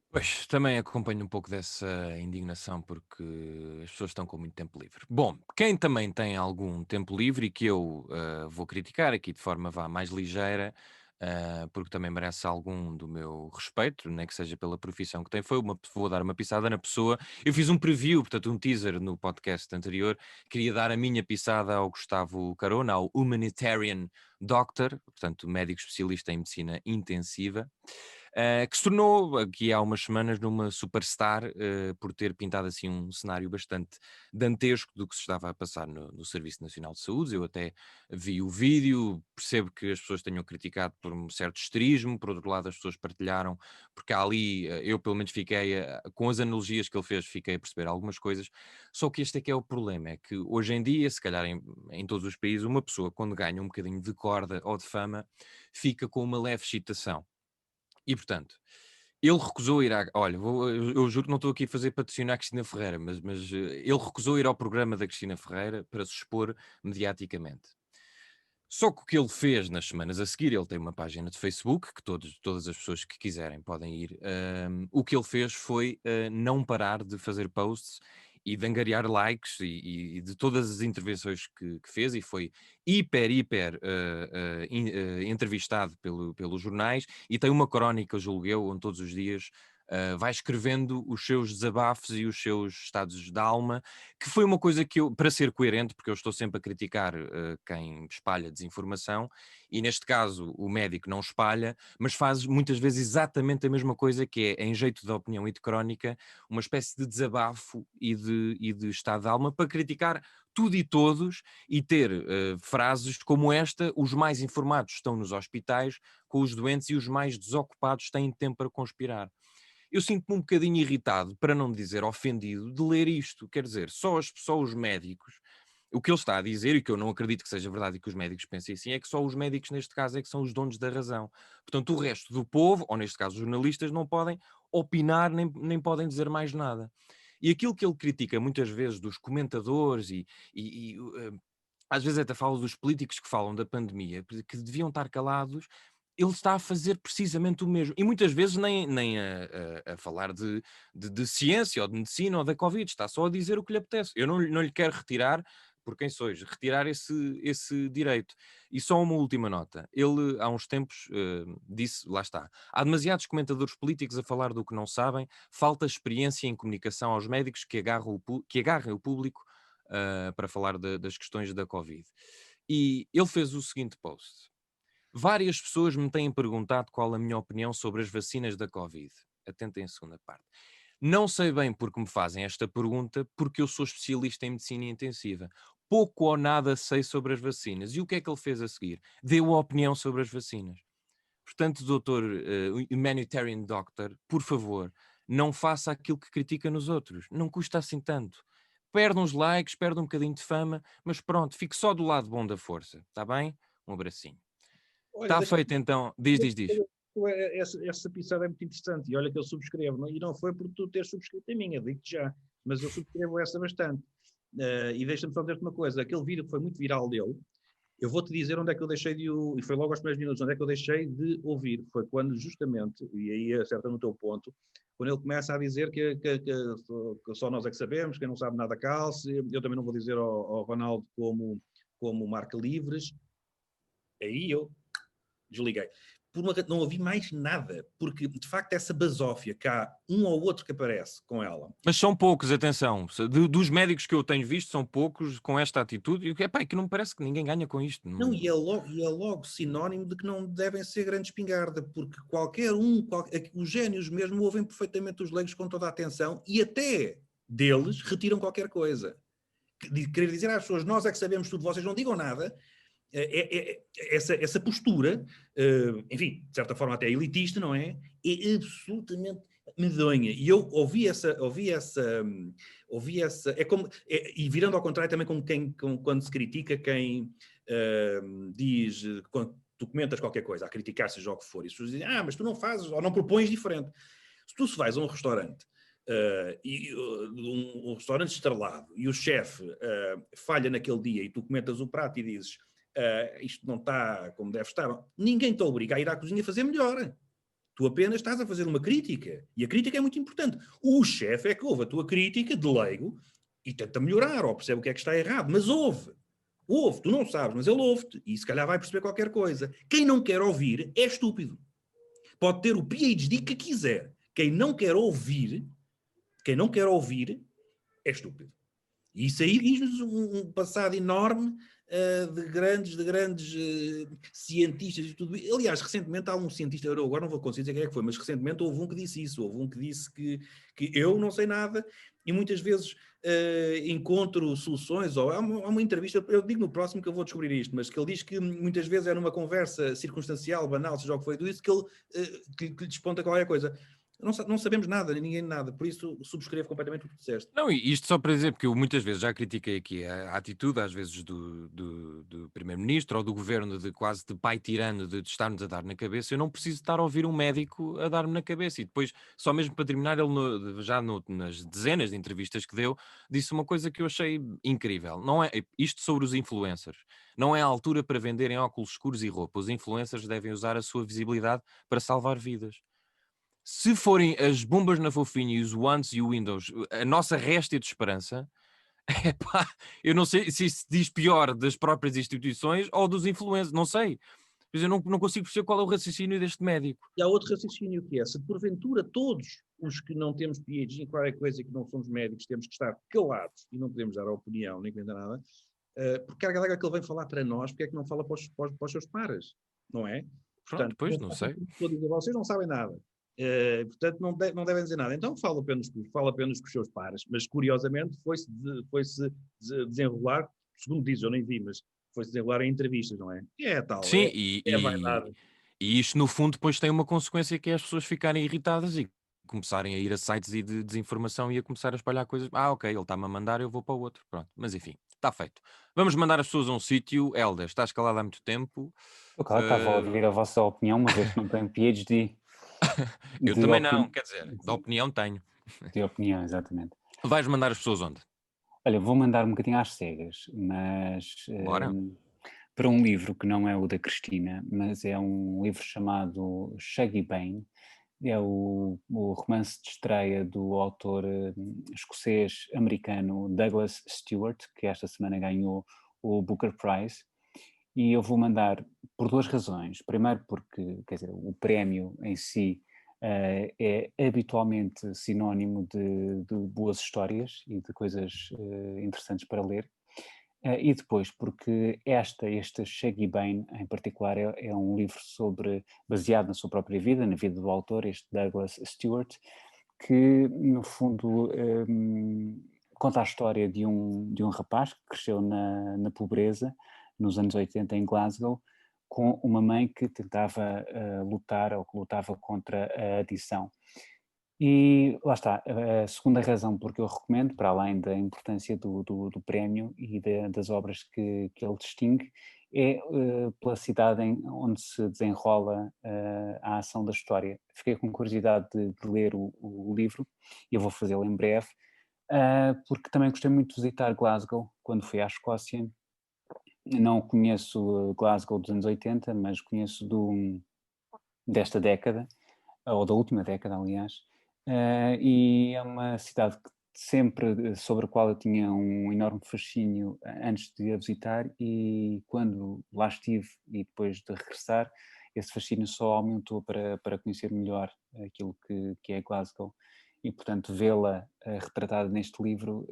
Pois, também acompanho um pouco dessa indignação porque as pessoas estão com muito tempo livre. Bom, quem também tem algum tempo livre e que eu vou criticar aqui de forma mais ligeira, porque também merece algum do meu respeito, nem que seja pela profissão que tem. Vou dar uma pisada na pessoa. Eu fiz um preview, portanto um teaser no podcast anterior, queria dar a minha pisada ao Gustavo Carona, ao Humanitarian Doctor, portanto médico especialista em medicina intensiva, que se tornou aqui há umas semanas numa superstar por ter pintado assim um cenário bastante dantesco do que se estava a passar no Serviço Nacional de Saúde. Eu até vi o vídeo, percebo que as pessoas tenham criticado por um certo histerismo, por outro lado as pessoas partilharam, porque há ali, eu pelo menos fiquei, com as analogias que ele fez, fiquei a perceber algumas coisas, só que este é que é o problema, é que hoje em dia, se calhar em todos os países, uma pessoa quando ganha um bocadinho de corda ou de fama, fica com uma leve excitação. E, portanto, ele recusou ir Olha, eu juro que não estou aqui a fazer patrocinar a Cristina Ferreira, mas ele recusou ir ao programa da Cristina Ferreira para se expor mediaticamente. Só que o que ele fez nas semanas a seguir, ele tem uma página de Facebook, que todas as pessoas que quiserem podem ir, o que ele fez foi não parar de fazer posts e de angariar likes e de todas as intervenções que fez, e foi hiper entrevistado pelos jornais, e tem uma crónica, julgo eu, onde todos os dias vai escrevendo os seus desabafos e os seus estados de alma, que foi uma coisa que eu, para ser coerente, porque eu estou sempre a criticar quem espalha desinformação, e neste caso o médico não espalha, mas faz muitas vezes exatamente a mesma coisa, que é, em jeito de opinião e de crónica, uma espécie de desabafo e de estado de alma para criticar tudo e todos, e ter frases como esta: os mais informados estão nos hospitais com os doentes e os mais desocupados têm tempo para conspirar. Eu sinto-me um bocadinho irritado, para não dizer ofendido, de ler isto. Quer dizer, só os médicos, o que ele está a dizer, e que eu não acredito que seja verdade e que os médicos pensem assim, é que só os médicos neste caso é que são os donos da razão. Portanto, o resto do povo, ou neste caso os jornalistas, não podem opinar nem podem dizer mais nada. E aquilo que ele critica muitas vezes dos comentadores às vezes até fala dos políticos que falam da pandemia, que deviam estar calados, ele está a fazer precisamente o mesmo. E muitas vezes nem a falar de ciência ou de medicina ou da Covid, está só a dizer o que lhe apetece. Eu não lhe quero retirar, por quem sois, retirar esse direito. E só uma última nota. Ele, há uns tempos, disse, lá está, há demasiados comentadores políticos a falar do que não sabem, falta experiência em comunicação aos médicos que agarrem o público para falar das questões da Covid. E ele fez o seguinte post: várias pessoas me têm perguntado qual a minha opinião sobre as vacinas da Covid. Atentem à segunda parte. Não sei bem porque me fazem esta pergunta, porque eu sou especialista em medicina intensiva. Pouco ou nada sei sobre as vacinas. E o que é que ele fez a seguir? Deu a opinião sobre as vacinas. Portanto, doutor Humanitarian Doctor, por favor, não faça aquilo que critica nos outros. Não custa assim tanto. Perde uns likes, perde um bocadinho de fama, mas pronto, fique só do lado bom da força. Está bem? Um abracinho. Olha, Está feito então. Diz. essa pisada é muito interessante, e olha que eu subscrevo, não? E não foi por tu teres subscrito a minha, digo-te já, mas eu subscrevo essa bastante. E deixa-me só dizer-te uma coisa: aquele vídeo que foi muito viral dele, eu vou-te dizer onde é que eu deixei e foi logo aos primeiros minutos, onde é que eu deixei de ouvir. Foi quando justamente, e aí acerta no teu ponto, quando ele começa a dizer que só nós é que sabemos, quem não sabe nada calce. Eu também não vou dizer ao Ronaldo como marca livres. Aí eu desliguei. Não ouvi mais nada, porque de facto essa basófia, que há um ou outro que aparece com ela. Mas são poucos, atenção. Dos médicos que eu tenho visto, são poucos com esta atitude. E que não me parece que ninguém ganha com isto. Não, e é logo sinónimo de que não devem ser grande espingarda, porque os génios mesmo ouvem perfeitamente os leigos com toda a atenção e até deles retiram qualquer coisa. Querer dizer às pessoas: nós é que sabemos tudo, vocês não digam nada. Essa postura, enfim, de certa forma até elitista, não é? É absolutamente medonha. E eu ouvi essa, e virando ao contrário também quando se critica quem diz, quando tu comentas qualquer coisa, a criticar seja o que for, e as pessoas dizem: mas tu não fazes, ou não propões diferente. Se tu vais a um restaurante, um restaurante estrelado, e o chefe falha naquele dia, e tu comentas o prato e dizes: isto não está como deve estar, ninguém te obriga a ir à cozinha a fazer melhor. Tu apenas estás a fazer uma crítica, e a crítica é muito importante. O chefe é que ouve a tua crítica de leigo e tenta melhorar, ou percebe o que é que está errado, mas ouve. Ouve, tu não sabes, mas ele ouve-te e se calhar vai perceber qualquer coisa. Quem não quer ouvir é estúpido. Pode ter o PhD que quiser. Quem não quer ouvir é estúpido. E isso aí diz-nos um passado enorme de grandes cientistas e tudo. Aliás, recentemente há um cientista, eu agora não vou conseguir dizer quem é que foi, mas recentemente houve um que disse isso, houve um que disse que eu não sei nada e muitas vezes encontro soluções, ou há uma entrevista, eu digo no próximo que eu vou descobrir isto, mas que ele diz que muitas vezes é numa conversa circunstancial, banal, seja o que foi, tudo isso, que ele que lhe desponta qualquer coisa. Não sabemos nada, ninguém nada, por isso subscrevo completamente o que tu disseste. Não, e isto só para dizer, porque eu muitas vezes já critiquei aqui a atitude, às vezes, do Primeiro-Ministro ou do Governo de quase de pai tirano de estar-nos a dar na cabeça. Eu não preciso estar a ouvir um médico a dar-me na cabeça. E depois, só mesmo para terminar, ele nas dezenas de entrevistas que deu, disse uma coisa que eu achei incrível. Não é isto sobre os influencers. Não é a altura para venderem óculos escuros e roupa. Os influencers devem usar a sua visibilidade para salvar vidas. Se forem as bombas na fofinha e os ones e o Windows a nossa réstia de esperança, epá, eu não sei se isso diz pior das próprias instituições ou dos influencers, não sei. Mas eu não consigo perceber qual é o raciocínio deste médico. E há outro raciocínio que é, se porventura todos os que não temos PhD em qualquer coisa que não somos médicos temos que estar calados e não podemos dar a opinião nem comentar nada, porque a galera que ele vem falar para nós, porque é que não fala para os seus pares, não é? Pronto, Portanto, depois não sei. vocês não sabem nada. Portanto, não devem dizer nada. Então fala apenas com os seus pares, mas curiosamente foi-se desenrolar, segundo diz, eu nem vi, mas foi-se desenrolar em entrevistas, não é? E é tal, Sim, é a vaidade. e isto no fundo depois tem uma consequência que é as pessoas ficarem irritadas e começarem a ir a sites e de desinformação e a começar a espalhar coisas. Ok, ele está-me a mandar, eu vou para o outro. Pronto, mas enfim, está feito. Vamos mandar as pessoas a um sítio. Helder, estás calado há muito tempo. Eu, claro, estava a ouvir a vossa opinião, uma vez que não tenho PhD Eu também não, quer dizer, da opinião tenho. de opinião, exatamente. Vais mandar as pessoas onde? Olha, vou mandar um bocadinho às cegas, mas Bora. para um livro que não é o da Cristina, mas é um livro chamado Shaggy Bane. É o romance de estreia do autor escocês-americano Douglas Stewart, que esta semana ganhou o Booker Prize. E eu vou mandar por duas razões. Primeiro porque, quer dizer, o prémio em si é habitualmente sinónimo de boas histórias e de coisas interessantes para ler. E depois porque este Shaggy Bane, em particular, é um livro baseado na sua própria vida, na vida do autor, este Douglas Stewart, que, no fundo, conta a história de um rapaz que cresceu na pobreza, nos anos 80 em Glasgow, com uma mãe que tentava lutar ou que lutava contra a adição. E lá está, a segunda razão porque eu recomendo, para além da importância do prémio e das obras que ele distingue, é pela cidade onde se desenrola a ação da história. Fiquei com curiosidade de ler o livro, e eu vou fazê-lo em breve, porque também gostei muito de visitar Glasgow quando fui à Escócia. Não conheço Glasgow dos anos 80, mas conheço desta década, ou da última década, aliás, e é uma cidade sobre a qual eu tinha um enorme fascínio antes de a visitar, e quando lá estive e depois de regressar, esse fascínio só aumentou para conhecer melhor aquilo que é Glasgow. E, portanto, vê-la retratada neste livro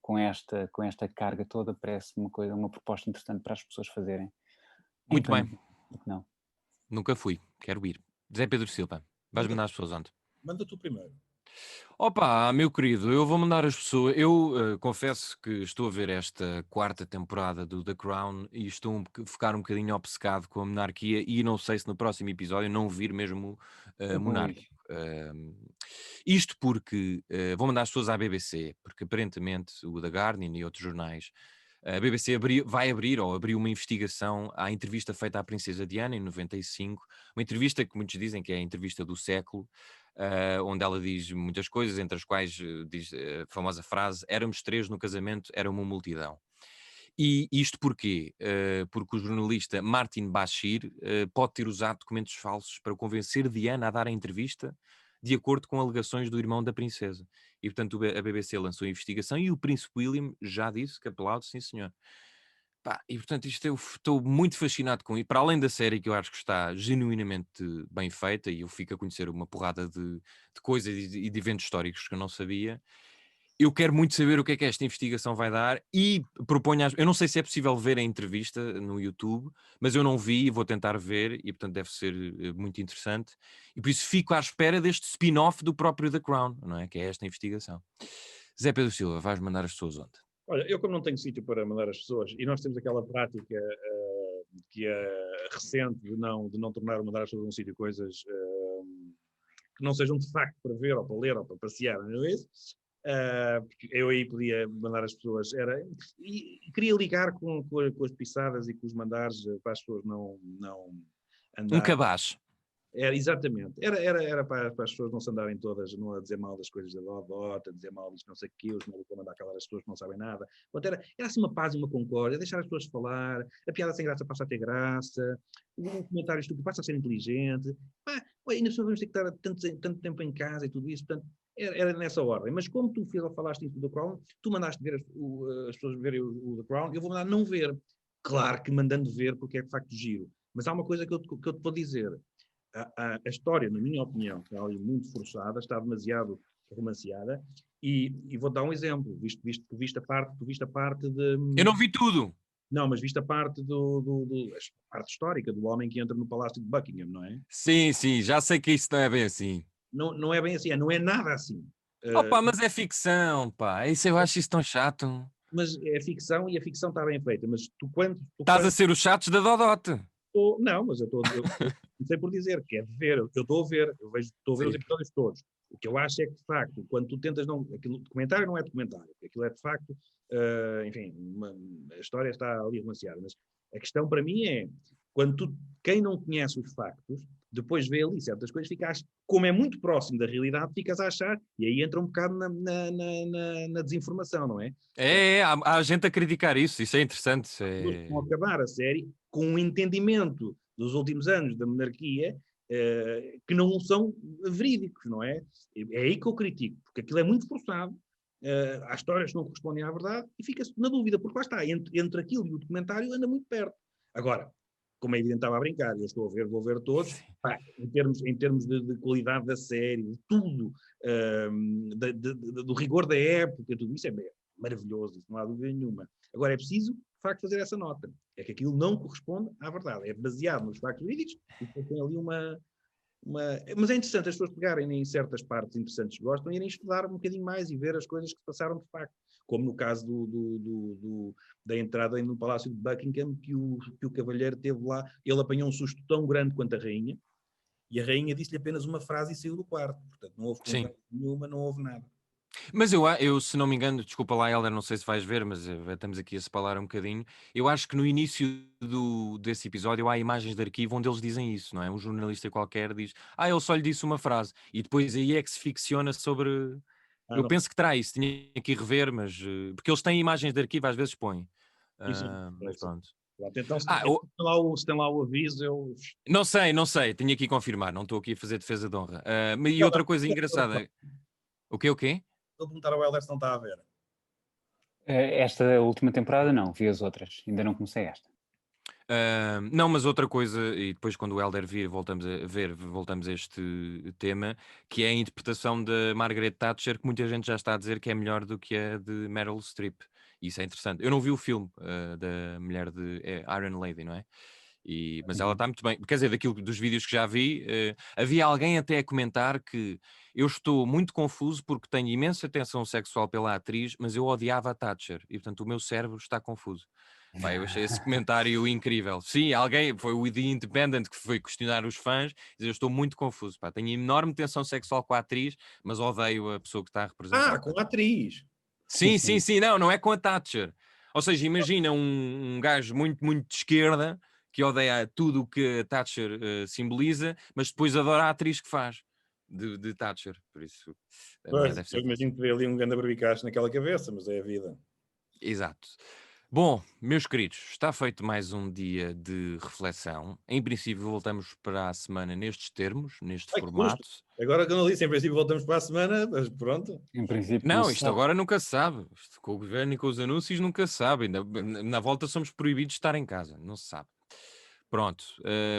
com esta carga toda parece-me uma proposta interessante para as pessoas fazerem. Muito Então, bem. não. Nunca fui, quero ir. Zé Pedro Silva, vais mandar as pessoas onde? Manda tu primeiro. Opa, meu querido, eu vou mandar as pessoas. Eu confesso que estou a ver esta quarta temporada do The Crown e estou a ficar um bocadinho obcecado com a monarquia, e não sei se no próximo episódio não vir mesmo Eu vou ir. monárquico. Isto porque vou mandar as pessoas à BBC, porque aparentemente o The Guardian e outros jornais, a BBC vai abrir ou abriu uma investigação à entrevista feita à Princesa Diana em 95, uma entrevista que muitos dizem que é a entrevista do século, onde ela diz muitas coisas, entre as quais diz a famosa frase: éramos três no casamento, era uma multidão. E isto porquê? Porque o jornalista Martin Bashir pode ter usado documentos falsos para convencer Diana a dar a entrevista de acordo com alegações do irmão da princesa. E, portanto, a BBC lançou a investigação e o príncipe William já disse que apelado, sim senhor. Pá, e portanto isto eu estou muito fascinado com isso, para além da série que eu acho que está genuinamente bem feita e eu fico a conhecer uma porrada de coisas e de eventos históricos que eu não sabia. Eu quero muito saber o que é que esta investigação vai dar e proponho, eu não sei se é possível ver a entrevista no YouTube, mas eu não vi e vou tentar ver e portanto deve ser muito interessante e por isso fico à espera deste spin-off do próprio The Crown, não é? Que é esta investigação. Zé Pedro Silva, vais mandar as pessoas onde? Olha, eu como não tenho sítio para mandar as pessoas, e nós temos aquela prática que é recente de não tornar mandar as pessoas a um sítio coisas que não sejam de facto para ver, ou para ler, ou para passear, não é isso? Porque eu aí podia mandar as pessoas, e queria ligar com as pisadas e com os mandares para as pessoas não Um andar. cabaz. Exatamente. Era para as pessoas não se andarem todas não a dizer mal das coisas da Dodota, a dizer mal disto, não sei o quê, os malucos a mandar calar as pessoas que não sabem nada. Portanto, era assim uma paz e uma concórdia, deixar as pessoas falar, a piada sem graça passa a ter graça, o comentário estúpido passa a ser inteligente. Ainda vamos ter que estar tanto tempo em casa e tudo isso, portanto, era nessa ordem. Mas como tu falaste isso do The Crown, tu mandaste ver as pessoas verem o The Crown, eu vou mandar não ver. Claro que mandando ver, porque é de facto giro. Mas há uma coisa que eu te vou dizer. A história, na minha opinião, está ali muito forçada, está demasiado romanceada, e vou dar um exemplo, viste a parte de... Eu não vi tudo. Não, mas viste a parte a parte histórica do homem que entra no Palácio de Buckingham, não é? Sim, já sei que isso não é bem assim. Não é bem assim, não é nada assim. Opa, mas é ficção, pá. Isso eu acho isso tão chato. Mas é ficção e a ficção está bem feita, mas Estás a ser os chatos da Dodote. Não, mas eu comecei por dizer que é de ver, eu estou a ver, estou a ver os episódios todos. O que eu acho é que, de facto, quando tu tentas aquilo, documentário não é documentário, aquilo é de facto, enfim, a história está ali romanceada, mas a questão para mim é, quem não conhece os factos, depois vê ali certas coisas, como é muito próximo da realidade, ficas a achar, e aí entra um bocado na desinformação, não é? Há gente a criticar isso é interessante. Vão acabar a série com um entendimento dos últimos anos da monarquia que não são verídicos, não é? É aí que eu critico, porque aquilo é muito forçado, há histórias que não correspondem à verdade e fica-se na dúvida, porque lá está, entre aquilo e o documentário anda muito perto. Agora, como é evidente, estava a brincar, eu estou a ver, vou ver todos, pá, em termos de qualidade da série, de tudo, do rigor da época, tudo isso é maravilhoso, não há dúvida nenhuma. Agora é preciso, de facto, fazer essa nota. É que aquilo não corresponde à verdade. É baseado nos factos jurídicos e depois tem ali Mas é interessante as pessoas pegarem em certas partes interessantes que gostam e irem estudar um bocadinho mais e ver as coisas que se passaram de facto. Como no caso da entrada no Palácio de Buckingham, que o cavalheiro teve lá, ele apanhou um susto tão grande quanto a rainha, e a rainha disse-lhe apenas uma frase e saiu do quarto. Portanto, não houve conversa nenhuma, não houve nada. Mas eu, se não me engano, desculpa lá, Helder, não sei se vais ver, mas estamos aqui a separar um bocadinho. Eu acho que no início desse episódio há imagens de arquivo onde eles dizem isso, não é? Um jornalista qualquer diz, ele só lhe disse uma frase, e depois aí é que se ficciona sobre... eu penso que terá isso, tinha que ir rever, mas... porque eles têm imagens de arquivo, às vezes põem. Mas pronto. Então, se tem lá o aviso, eu... Não sei, tinha que ir confirmar, não estou aqui a fazer defesa de honra. E outra coisa engraçada... O quê? Vou perguntar ao Helder se não está a ver. Esta última temporada não, vi as outras, ainda não comecei esta. Não, mas outra coisa, e depois quando o Helder vir voltamos a este tema, que é a interpretação da Margaret Thatcher, que muita gente já está a dizer que é melhor do que a de Meryl Streep. Isso é interessante. Eu não vi o filme da mulher de Iron Lady, não é? Mas ela está muito bem. Quer dizer, dos vídeos que já vi, havia alguém até a comentar que eu estou muito confuso porque tenho imensa tensão sexual pela atriz, mas eu odiava a Thatcher e, portanto, o meu cérebro está confuso. Pá, eu achei esse comentário incrível. Sim, foi o The Independent que foi questionar os fãs, dizer, eu estou muito confuso. Pá, tenho enorme tensão sexual com a atriz, mas odeio a pessoa que está a representar. Com a atriz. Sim, não é com a Thatcher. Ou seja, imagina um gajo muito, muito de esquerda que odeia tudo o que a Thatcher simboliza, mas depois adora a atriz que faz de Thatcher. Por isso, eu imagino que vê ali um grande barbicacho naquela cabeça, mas é a vida. Exato. Bom, meus queridos, está feito mais um dia de reflexão. Em princípio, voltamos para a semana nestes termos, neste Ai, que formato. susto. Agora que eu não disse, em princípio voltamos para a semana, mas pronto. Em princípio, Não, se isto sabe. agora nunca se sabe. Isto com o governo e com os anúncios nunca se sabe. Na volta somos proibidos de estar em casa, não se sabe. Pronto,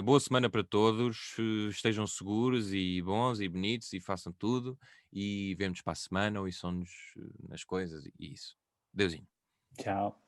boa semana para todos. Estejam seguros e bons e bonitos e façam tudo. E vemos para a semana ou nos nas coisas e isso. Deusinho. Tchau.